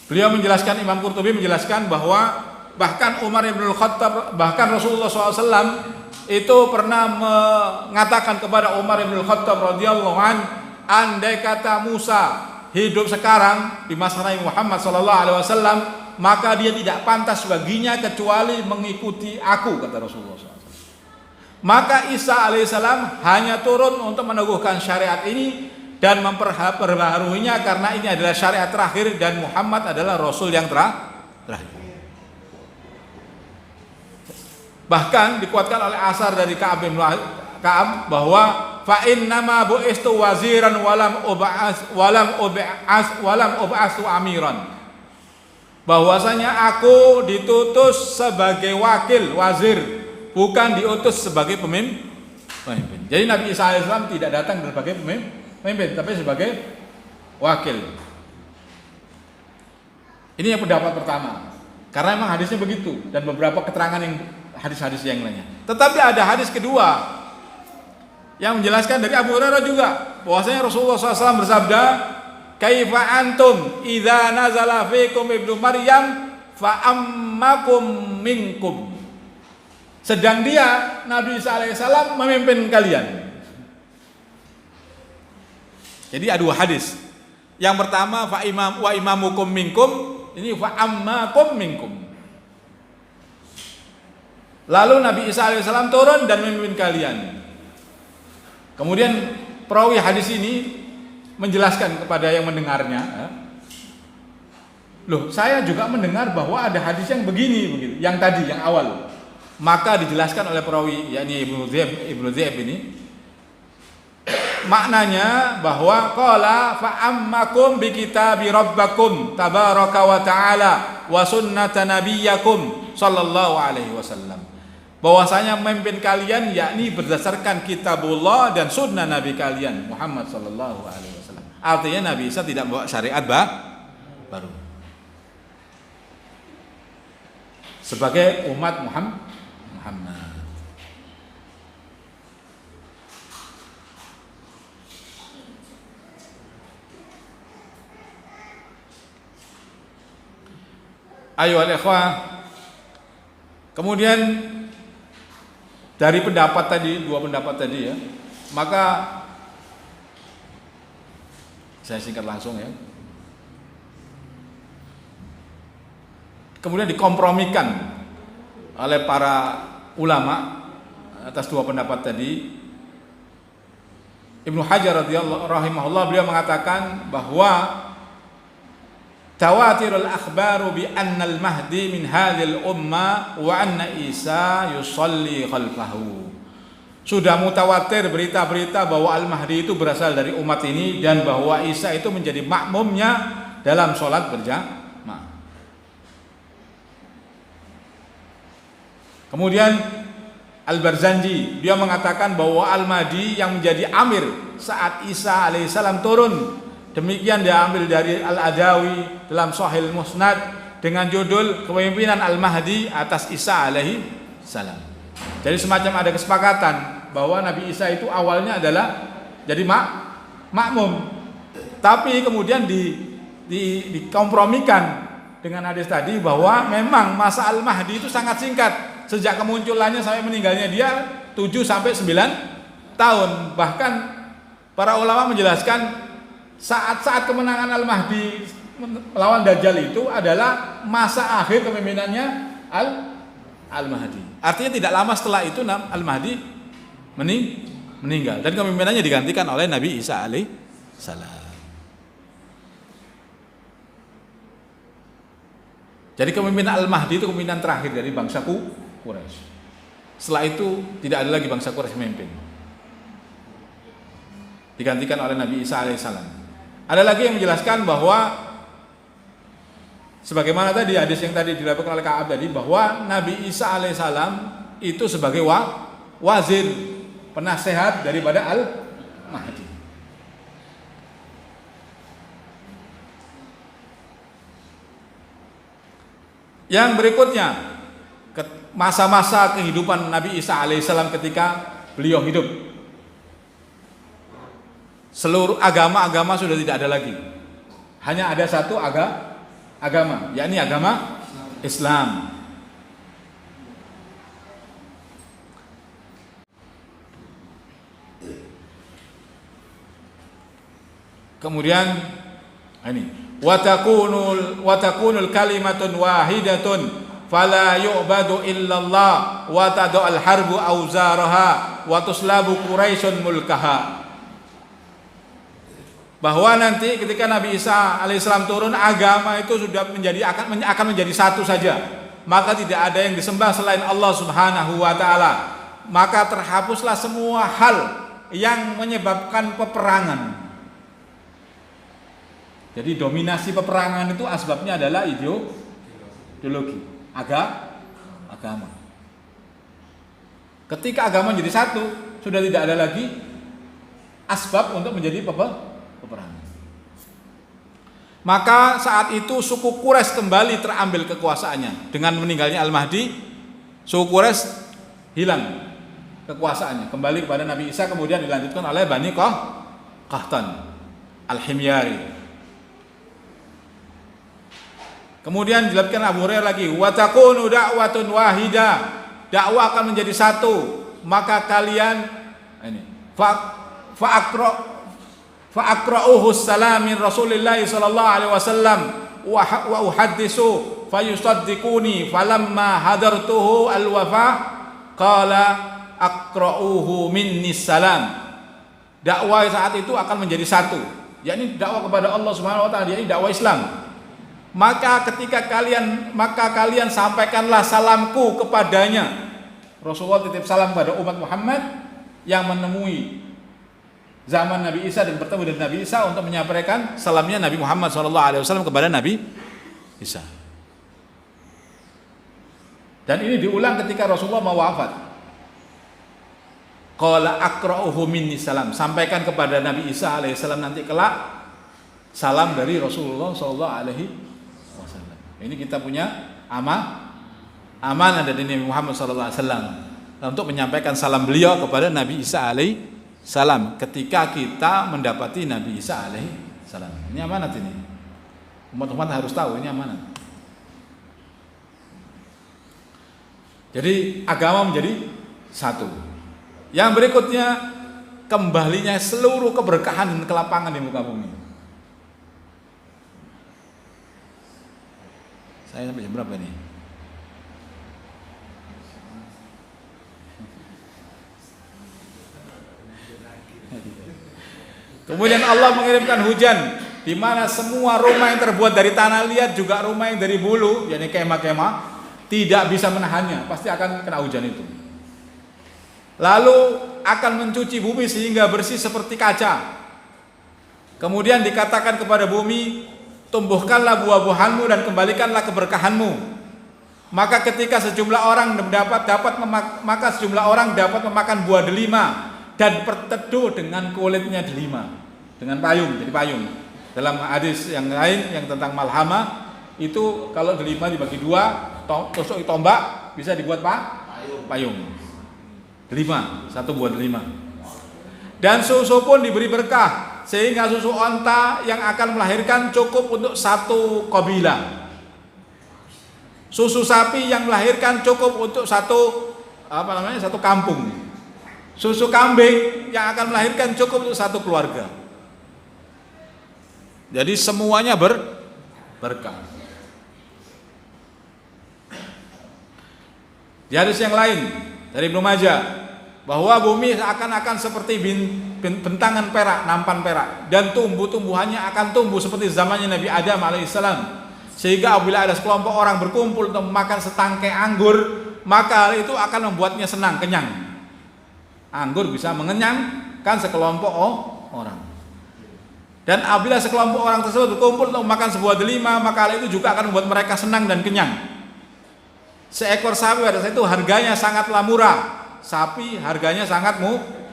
beliau menjelaskan, Imam Qurtubi menjelaskan bahwa bahkan Umar bin Khattab, bahkan Rasulullah SAW itu pernah mengatakan kepada Umar bin Khattab radhiyallahu an, andai kata Musa hidup sekarang di masa Nabi Muhammad SAW, maka dia tidak pantas baginya kecuali mengikuti aku, kata Rasulullah SAW. Maka Isa alaihissalam hanya turun untuk meneguhkan syariat ini dan memperbaharuinya, karena ini adalah syariat terakhir dan Muhammad adalah Rasul yang terakhir. Bahkan dikuatkan oleh asar dari Ka'ab bahwa fa innama bu'istu waziran walam ub'asu amiran, bahwasanya aku ditutus sebagai wakil, wazir, bukan diutus sebagai pemimpin. Jadi Nabi Isa alaihissalam tidak datang sebagai pemimpin, tapi sebagai wakil. Ini yang pendapat pertama, karena memang hadisnya begitu, dan beberapa keterangan yang hadis-hadis yang lainnya. Tetapi ada hadis kedua yang menjelaskan dari Abu Hurairah juga, bahwasanya Rasulullah SAW bersabda, kaifa antum idza nazala fikum ibnu Maryam fa ammakum minkum. Sedang dia, Nabi Isa alaihissalam, memimpin kalian. Jadi ada dua hadis. Yang pertama fa imamukum minkum, ini fa ammakum minkum. Lalu Nabi Isa alaihissalam turun dan memimpin kalian. Kemudian perawi hadis ini menjelaskan kepada yang mendengarnya, loh, saya juga mendengar bahwa ada hadis yang begini, yang tadi, yang awal. Maka dijelaskan oleh perawi, yakni Ibnu Zaib ini, maknanya bahwa qala fa ammakum bi kitabi rabbakum tabaraka wa ta'ala wa sunnata nabiyyakum sallallahu alaihi wasallam, bahwasanya memimpin kalian yakni berdasarkan kitabullah dan sunnah nabi kalian Muhammad sallallahu alaihi wasallam. Artinya Nabi Isa tidak membawa syariat baru sebagai umat Muhammad. Ayo al-ikhwah. Kemudian dari pendapat tadi, dua pendapat tadi ya, maka saya singkat langsung ya. Kemudian dikompromikan oleh para ulama atas dua pendapat tadi. Ibnu Hajar radhiyallahu rahimahullah, beliau mengatakan bahwa tawatirul akhbaru bi anna al-mahdi min hadhil umma wa anna Isa yusalli khalfahu. Sudah mutawatir berita-berita bahwa Al-Mahdi itu berasal dari umat ini dan bahwa Isa itu menjadi makmumnya dalam sholat berjamaah. Kemudian Al-Barzanji, dia mengatakan bahwa Al-Mahdi yang menjadi amir saat Isa alaihissalam turun. Demikian diambil dari Al-Adawi dalam Sahih Musnad dengan judul Kepemimpinan Al-Mahdi atas Isa alaihissalam. Jadi semacam ada kesepakatan bahwa Nabi Isa itu awalnya adalah jadi makmum, tapi kemudian dikompromikan dengan hadis tadi bahwa memang masa Al-Mahdi itu sangat singkat. Sejak kemunculannya sampai meninggalnya dia 7 sampai 9 tahun. Bahkan para ulama menjelaskan saat-saat kemenangan Al-Mahdi melawan Dajjal itu adalah masa akhir kepemimpinannya Al-Mahdi. Artinya tidak lama setelah itu Al-Mahdi meninggal dan kepemimpinannya digantikan oleh Nabi Isa alaihissalam. Jadi kepemimpinan Al-Mahdi itu kepemimpinan terakhir dari bangsa Quraisy. Setelah itu tidak ada lagi bangsa Quraisy memimpin. Digantikan oleh Nabi Isa alaihissalam. Ada lagi yang menjelaskan bahwa sebagaimana tadi hadis yang tadi diriwayatkan oleh Ka'ab tadi, bahwa Nabi Isa alaihissalam itu sebagai wazir, penasehat daripada Al-Mahdi. Yang berikutnya, masa-masa kehidupan Nabi Isa alaihissalam ketika beliau hidup. Seluruh agama-agama sudah tidak ada lagi. Hanya ada satu agama, yakni agama Islam. Kemudian ini wa takunul kalimatun wahidatun fala yu'badu illallah wa tada'al harbu auzaraha wa tuslabu quraisyun mulkaha. Bahwa nanti ketika Nabi Isa alaihissalam turun, agama itu sudah akan menjadi satu saja, maka tidak ada yang disembah selain Allah Subhanahu wa taala. Maka terhapuslah semua hal yang menyebabkan peperangan. Jadi dominasi peperangan itu asbabnya adalah ideologi, agama. Ketika agama menjadi satu, sudah tidak ada lagi asbab untuk menjadi peperangan. Maka saat itu suku Quraisy kembali terambil kekuasaannya. Dengan meninggalnya Al-Mahdi, suku Quraisy hilang kekuasaannya, kembali kepada Nabi Isa, kemudian dilanjutkan oleh Bani Qahtan Al-Himyari. Kemudian dilakukan Abu Hurairah lagi, wa takunu da'watun wahida, dakwah akan menjadi satu, maka kalian ini fa'aqra'uhu salam min Rasulillah sallallahu alaihi wasallam wa uhaddisu fayusaddiquni falamma hadartuhu al-wafa qala aqra'uhu minni salam. Dakwah saat itu akan menjadi satu, yakni dakwah kepada Allah Subhanahu wa taala, yakni dakwah Islam. Maka kalian sampaikanlah salamku kepadanya. Rasulullah titip salam kepada umat Muhammad yang menemui zaman Nabi Isa dan bertemu dengan Nabi Isa untuk menyampaikan salamnya Nabi Muhammad SAW kepada Nabi Isa. Dan ini diulang ketika Rasulullah mau wafat. Qala aqra'uhu minni salam, sampaikan kepada Nabi Isa alaihissalam nanti kelak salam dari Rasulullah SAW. Ini kita punya amanah dari Nabi Muhammad SAW untuk menyampaikan salam beliau kepada Nabi Isa alaihissalam ketika kita mendapati Nabi Isa alaihissalam. Ini amanat ini. Umat-umat harus tahu ini amanat. Jadi agama menjadi satu. Yang berikutnya, kembalinya seluruh keberkahan dan kelapangan di muka bumi. Saya sampai jam berapa nih? Kemudian Allah mengirimkan hujan, di mana semua rumah yang terbuat dari tanah liat, juga rumah yang dari bulu, yakni kemah-kemah, tidak bisa menahannya, pasti akan kena hujan itu. Lalu akan mencuci bumi sehingga bersih seperti kaca. Kemudian dikatakan kepada bumi, tumbuhkanlah buah-buahanmu dan kembalikanlah keberkahanmu. Maka ketika sejumlah orang maka sejumlah orang dapat memakan buah delima dan berteduh dengan kulitnya delima, dengan payung, jadi payung. Dalam hadis yang lain yang tentang malhama itu kalau delima dibagi dua, tusuk tombak bisa dibuat payung. Delima, satu buah delima. Dan susu pun diberi berkah sehingga susu onta yang akan melahirkan cukup untuk satu kabilah. Susu sapi yang melahirkan cukup untuk satu kampung. Susu kambing yang akan melahirkan cukup untuk satu keluarga. Jadi semuanya berkah. Di hadis yang lain dari Ibnu Majah bahwa bumi akan seperti bentangan perak, nampan perak, dan tumbuh-tumbuhannya akan tumbuh seperti zamannya Nabi Adam alaihissalam. Sehingga apabila ada sekelompok orang berkumpul untuk memakan setangkai anggur, maka hal itu akan membuatnya senang, kenyang. Anggur bisa mengenyangkan sekelompok orang. Dan apabila sekelompok orang tersebut berkumpul untuk memakan sebuah delima, maka hal itu juga akan membuat mereka senang dan kenyang. Seekor sapi pada saat itu harganya sangatlah murah. Sapi harganya sangat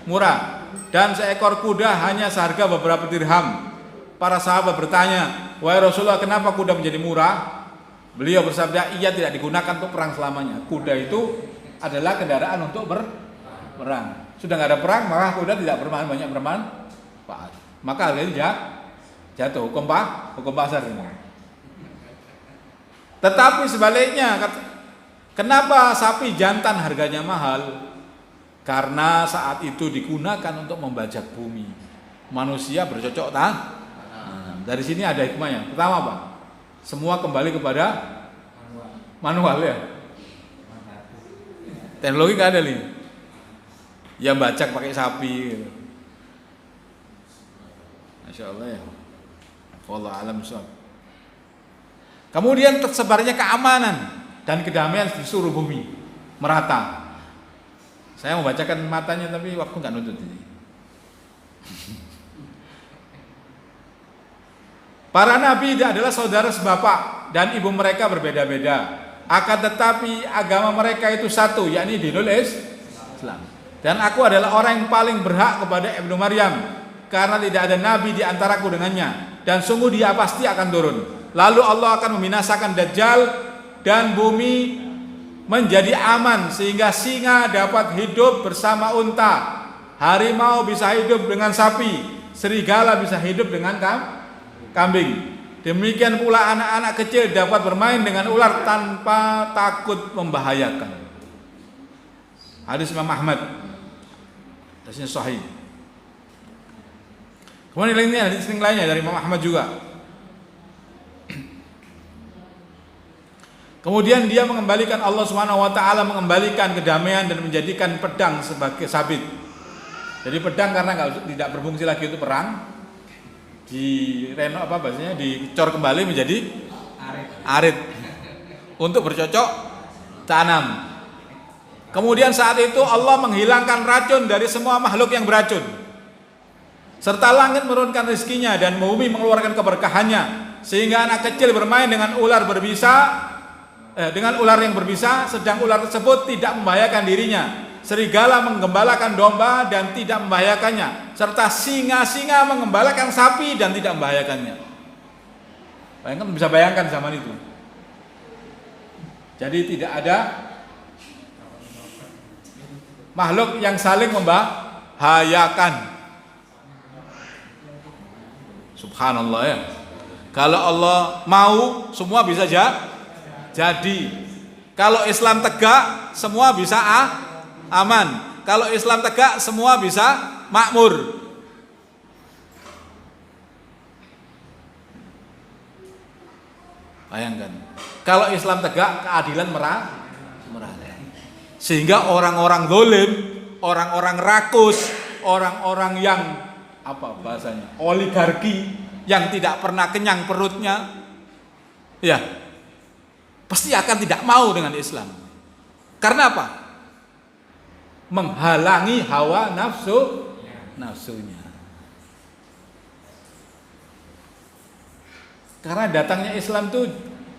murah. Dan seekor kuda hanya seharga beberapa dirham. Para sahabat bertanya, "Wahai Rasulullah, kenapa kuda menjadi murah?" Beliau bersabda, "Ia tidak digunakan untuk perang selamanya. Kuda itu adalah kendaraan untuk berperang. Sudah nggak ada perang, maka kuda tidak banyak bermanfaat. Maka harganya jatuh, hukum pasar ini." Tetapi sebaliknya, kenapa sapi jantan harganya mahal? Karena saat itu digunakan untuk membajak bumi. Manusia bercocok tanam. Dari sini ada hikmahnya. Pertama apa? Semua kembali kepada manual ya. Teknologi nggak ada nih. Yang bajak pakai sapi. Gitu. Masya Allah ya. Wallahu a'lam bishawab. Kemudian tersebarnya keamanan dan kedamaian di seluruh bumi merata. Saya mau bacakan matanya tapi waktu nggak nuntut ini. Para nabi adalah saudara sebapak dan ibu mereka berbeda-beda. Akan tetapi agama mereka itu satu, yakni dinul Islam. Dan aku adalah orang yang paling berhak kepada Ibnu Maryam karena tidak ada nabi di antaraku dengannya. Dan sungguh dia pasti akan turun. Lalu Allah akan membinasakan Dajjal dan bumi menjadi aman sehingga singa dapat hidup bersama unta. Harimau bisa hidup dengan sapi. Serigala bisa hidup dengan kambing. Demikian pula anak-anak kecil dapat bermain dengan ular tanpa takut membahayakan. Hadis Imam Ahmad. Hadisnya sahih. Kemudian lainnya hadis lainnya dari Imam Ahmad juga. Kemudian dia mengembalikan Allah Subhanahu wa taala mengembalikan kedamaian dan menjadikan pedang sebagai sabit. Jadi pedang karena tidak berfungsi lagi untuk perang, dicor kembali menjadi arit untuk bercocok tanam. Kemudian saat itu Allah menghilangkan racun dari semua makhluk yang beracun, serta langit menurunkan rezekinya dan bumi mengeluarkan keberkahannya, sehingga anak kecil bermain dengan ular yang berbisa, sedang ular tersebut tidak membahayakan dirinya. Serigala menggembalakan domba dan tidak membahayakannya, serta singa-singa menggembalakan sapi dan tidak membahayakannya. Bisa bayangkan zaman itu. Jadi tidak ada makhluk yang saling membahayakan. Subhanallah ya. Kalau Allah mau, semua bisa jadi. Kalau Islam tegak, semua bisa aman. Kalau Islam tegak, semua bisa makmur. Bayangkan, kalau Islam tegak, keadilan merata. Sehingga orang-orang zalim, orang-orang rakus, orang-orang yang oligarki yang tidak pernah kenyang perutnya, ya pasti akan tidak mau dengan Islam. Karena apa? Menghalangi hawa nafsunya. Karena datangnya Islam itu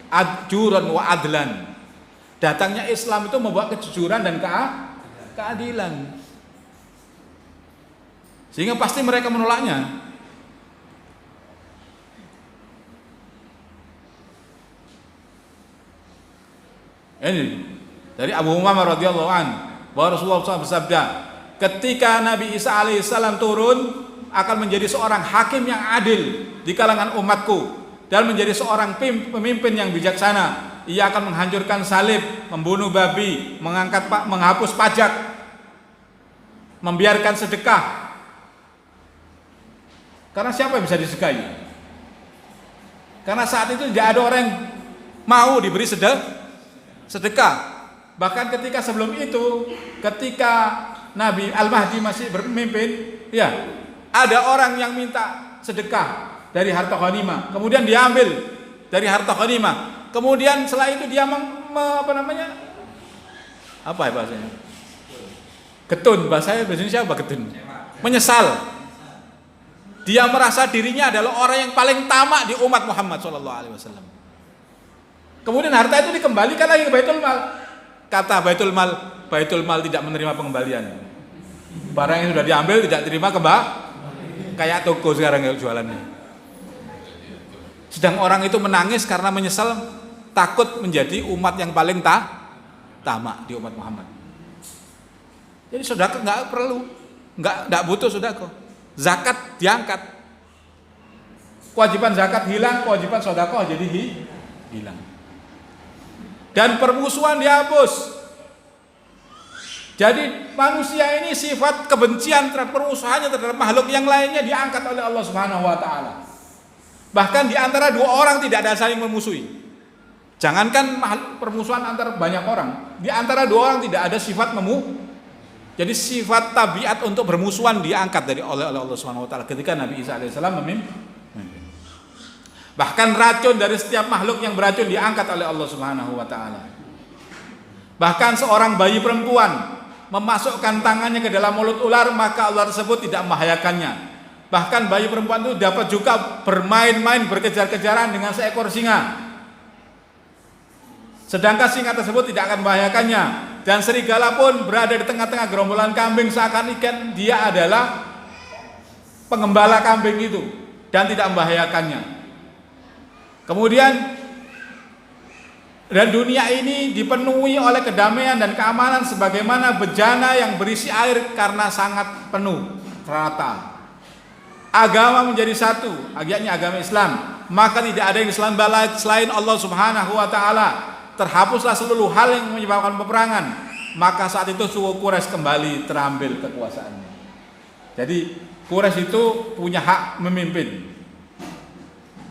adjuran wa adlan, Datangnya Islam itu membawa kejujuran dan keadilan. Sehingga pasti mereka menolaknya. Ini dari Abu Umamah radhiyallahu an bahwa Rasulullah SAW bersabda, ketika Nabi Isa alaihissalam turun akan menjadi seorang hakim yang adil di kalangan umatku dan menjadi seorang pemimpin yang bijaksana. Ia akan menghancurkan salib, membunuh babi, menghapus pajak, membiarkan sedekah. Karena siapa yang bisa disekahi? Karena saat itu tidak ada orang yang mau diberi sedekah. Bahkan ketika sebelum itu, ketika Nabi Al-Mahdi masih berpemimpin, ya, ada orang yang minta sedekah dari harta ghanimah, kemudian diambil dari harta ghanimah. Kemudian setelah itu dia apa ya bahasanya? Getun, bahasa Indonesia apa getun? Menyesal. Dia merasa dirinya adalah orang yang paling tamak di umat Muhammad SAW. Kemudian harta itu dikembalikan lagi ke Baitul Mal. Kata Baitul Mal tidak menerima pengembalian. Barang yang sudah diambil tidak terima kayak toko sekarang yang jualannya. Sedang orang itu menangis karena menyesal, takut menjadi umat yang paling tamak di umat Muhammad. Jadi sedekah nggak perlu, nggak butuh sedekah. Zakat diangkat, kewajiban zakat hilang, kewajiban sedekah jadi hilang. Dan permusuhan dihapus. Jadi manusia ini sifat kebencian terhadap permusuhannya terhadap makhluk yang lainnya diangkat oleh Allah Subhanahu wa taala. Bahkan di antara dua orang tidak ada saling memusuhi. Jangankan permusuhan antara banyak orang, di antara dua orang tidak ada sifat Jadi sifat tabiat untuk bermusuhan diangkat oleh Allah Subhanahu wa taala ketika Nabi Isa alaihissalam memimpin. Bahkan racun dari setiap makhluk yang beracun diangkat oleh Allah Subhanahu wa taala. Bahkan seorang bayi perempuan memasukkan tangannya ke dalam mulut ular, maka ular tersebut tidak membahayakannya. Bahkan bayi perempuan itu dapat juga bermain-main, berkejar-kejaran dengan seekor singa. Sedangkan singa tersebut tidak akan membahayakannya. Dan serigala pun berada di tengah-tengah gerombolan kambing, seakan-akan dia adalah pengembala kambing itu dan tidak membahayakannya. Kemudian dan dunia ini dipenuhi oleh kedamaian dan keamanan sebagaimana bejana yang berisi air karena sangat penuh rata. Agama menjadi satu, agaknya agama Islam, maka tidak ada yang disembah selain Allah Subhanahu wa taala. Terhapuslah seluruh hal yang menyebabkan peperangan. Maka saat itu suku Quraisy kembali terambil kekuasaannya. Jadi Quraisy itu punya hak memimpin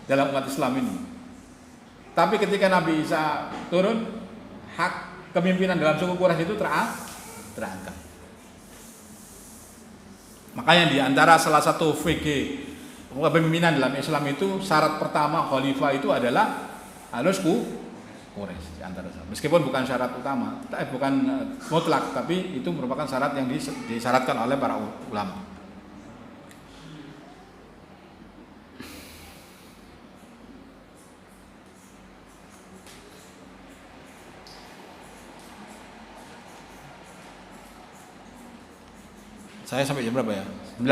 dalam umat Islam ini. Tapi ketika Nabi Isa turun, hak kepemimpinan dalam suku Quraisy itu terangkat. Makanya di antara salah satu fikih kepemimpinan dalam Islam itu syarat pertama khalifah itu adalah harus Quraisy di antara. Meskipun bukan syarat utama, bukan mutlak, tapi itu merupakan syarat yang disyaratkan oleh para ulama. Saya sampai jam berapa ya? 9.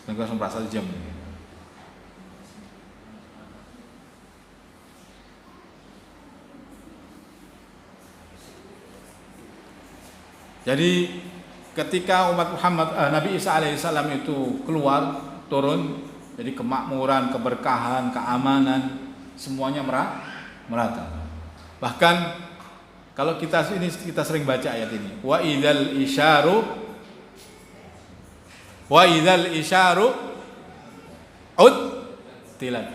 Sebenarnya langsung merasa jam. Jadi ketika umat Muhammad Nabi Isa alaihissalam itu keluar turun, jadi kemakmuran, keberkahan, keamanan semuanya merata. Bahkan kalau kita sering baca ayat ini, wa idzal isyaru tilat.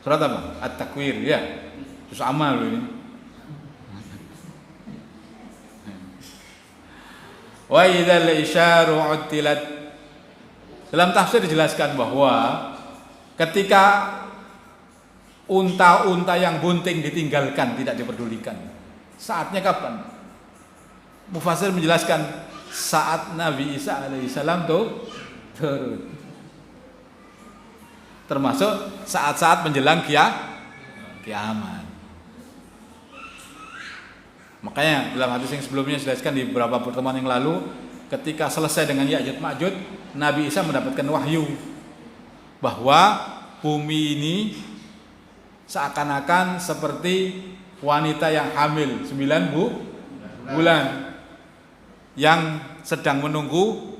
Surat apa? At-Takwir ya. Terus amal ini. Wa idzal isyaru tilat. Dalam tafsir dijelaskan bahwa ketika unta-unta yang bunting ditinggalkan, tidak diperdulikan, saatnya kapan? Mufassir menjelaskan saat Nabi Isa alaihissalam turun. Termasuk saat-saat menjelang kiamat. Makanya dalam hadis yang sebelumnya saya jelaskan di beberapa pertemuan yang lalu, ketika selesai dengan Ya'juj Ma'juj, Nabi Isa mendapatkan wahyu bahwa bumi ini seakan-akan seperti wanita yang hamil 9 bulan yang sedang menunggu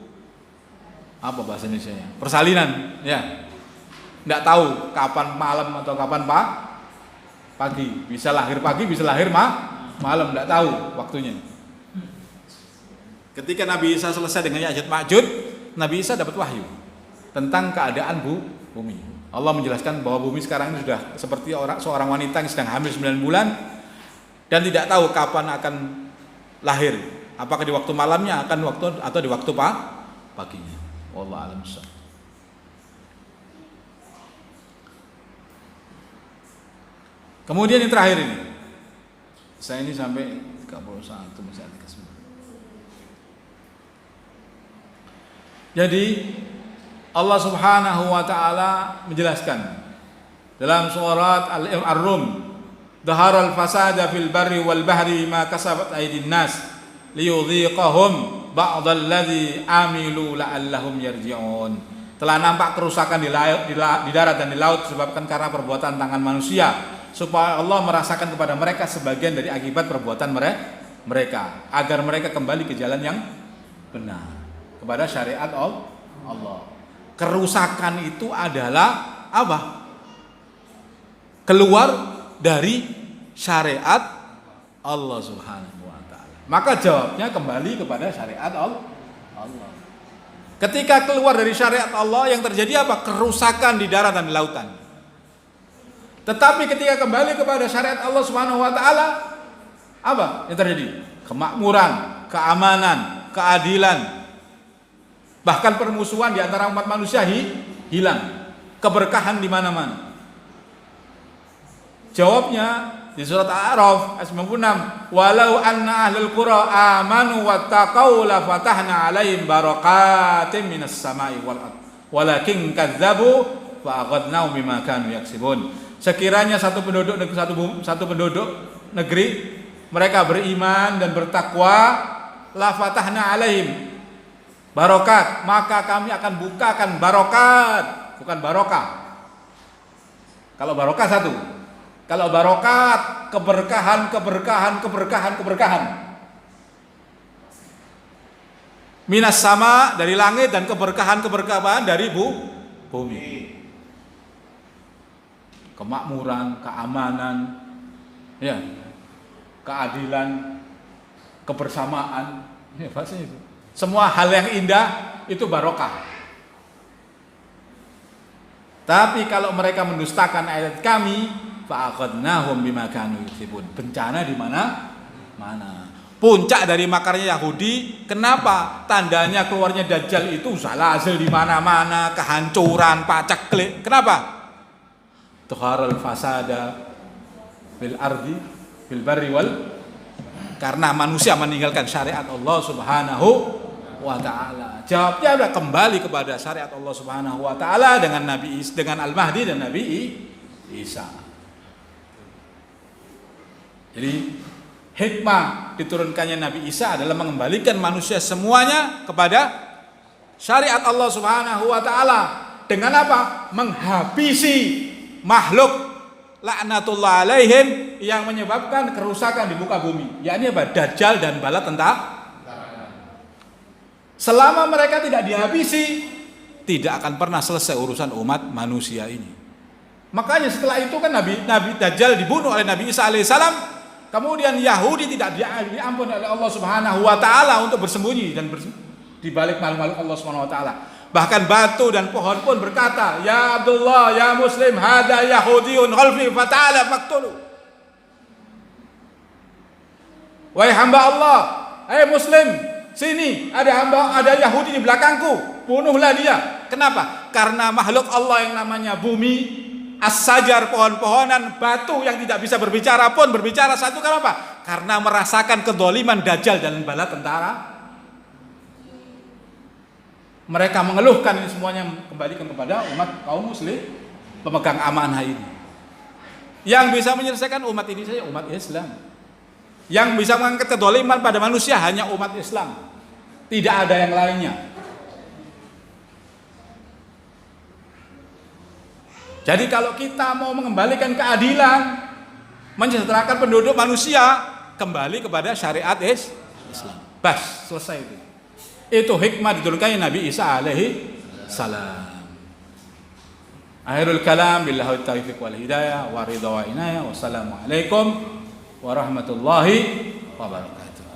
apa bahasa Indonesia-nya? Persalinan, ya. Enggak tahu kapan malam atau kapan pagi. Bisa lahir pagi, bisa lahir malam, enggak tahu waktunya. Ketika Nabi Isa selesai dengan Ya'juj Ma'juj, Nabi Isa dapat wahyu tentang keadaan bumi. Allah menjelaskan bahwa bumi sekarang ini sudah seperti seorang wanita yang sedang hamil 9 bulan dan tidak tahu kapan akan lahir. Apakah di waktu malamnya atau di waktu paginya. Wallahu a'lam bishawab. Kemudian yang terakhir ini. Saya ini sampai 31 masih ada kesempatan. Jadi Allah Subhanahu wa taala menjelaskan dalam surat Ar-Rum, "Dhaharal fasada fil barri wal bahri ma kasabat aydin nas liyudhiqahum ba'dalladzi amilu la'allahum yarji'un." Telah nampak kerusakan di darat dan di laut disebabkan karena perbuatan tangan manusia, supaya Allah merasakan kepada mereka sebagian dari akibat perbuatan mereka, agar mereka kembali ke jalan yang benar, kepada syariat Allah. Kerusakan itu adalah apa? Keluar dari syariat Allah Subhanahu wa taala. Maka jawabnya kembali kepada syariat Allah. Ketika keluar dari syariat Allah, yang terjadi apa? Kerusakan di darat dan di lautan. Tetapi ketika kembali kepada syariat Allah Subhanahu wa taala, apa yang terjadi? Kemakmuran, keamanan, keadilan. Bahkan permusuhan di antara umat manusia hilang. Keberkahan di mana-mana. Jawabnya di surat Al-A'raf ayat 96, "Walau anna ahlul qura amanu wattaqau la fatahna 'alaihim barakatim minas sama'i wal ardh walakin kadzdzabu fa aghadnahum bima kanu yaksibun." Sekiranya satu penduduk negeri mereka beriman dan bertakwa, la fatahna 'alaihim barokat, maka kami akan bukakan barokat, bukan barokah. Kalau barokah satu, kalau barokat keberkahan. Minas sama dari langit dan keberkahan dari bumi. Kemakmuran, keamanan, ya, keadilan, kebersamaan, ya bahasanya itu. Semua hal yang indah itu barokah. Tapi kalau mereka mendustakan ayat kami, fa'akhadnahum bima kanu yaksibun. Bencana di mana? Puncak dari makarnya Yahudi, kenapa? Tandanya keluarnya Dajjal itu zalazil di mana-mana, kehancuran, paceklik. Kenapa? Tuharul fasada bil ardi bil barri wal, karena manusia meninggalkan syariat Allah Subhanahu wa taala. Jawabnya adalah kembali kepada syariat Allah Subhanahu wa taala dengan Al-Mahdi dan Nabi Isa. Jadi hikmah diturunkannya Nabi Isa adalah mengembalikan manusia semuanya kepada syariat Allah Subhanahu wa taala. Dengan apa? Menghabisi makhluk laknatullah alaihim yang menyebabkan kerusakan di muka bumi, yakni apa? Dajjal dan bala tentara. Selama mereka tidak dihabisi, tidak akan pernah selesai urusan umat manusia ini. Makanya setelah itu kan Nabi Dajjal dibunuh oleh Nabi Isa alaihissalam, kemudian Yahudi tidak diampuni oleh Allah Subhanahu wa taala untuk bersembunyi dan di balik makhluk Allah Subhanahu wa taala. Bahkan batu dan pohon pun berkata, "Ya Abdullah, ya Muslim, hada Yahudiyun khalfi fata'ala faqtulu." Wahai hamba Allah, Muslim, sini ada Yahudi di belakangku, bunuhlah dia. Kenapa? Karena makhluk Allah yang namanya bumi, as-sajar, pohon-pohonan, batu yang tidak bisa berbicara pun berbicara satu. Kenapa? Karena merasakan kedoliman Dajjal dan bala tentara. Mereka mengeluhkan ini semuanya, kembalikan kepada umat kaum muslim pemegang amanah ini. Yang bisa menyelesaikan umat ini saja umat Islam. Yang bisa mengangkat kedzaliman pada manusia hanya umat Islam. Tidak ada yang lainnya. Jadi kalau kita mau mengembalikan keadilan, mensejahterakan penduduk manusia, kembali kepada syariat Islam. Bas, selesai itu. Itu hikmah diturunkan Nabi Isa alaihi salam. Akhirul kalam billahi taufiq wal hidayah wa ridha wa inayah. Wassalamualaikum warahmatullahi wabarakatuh.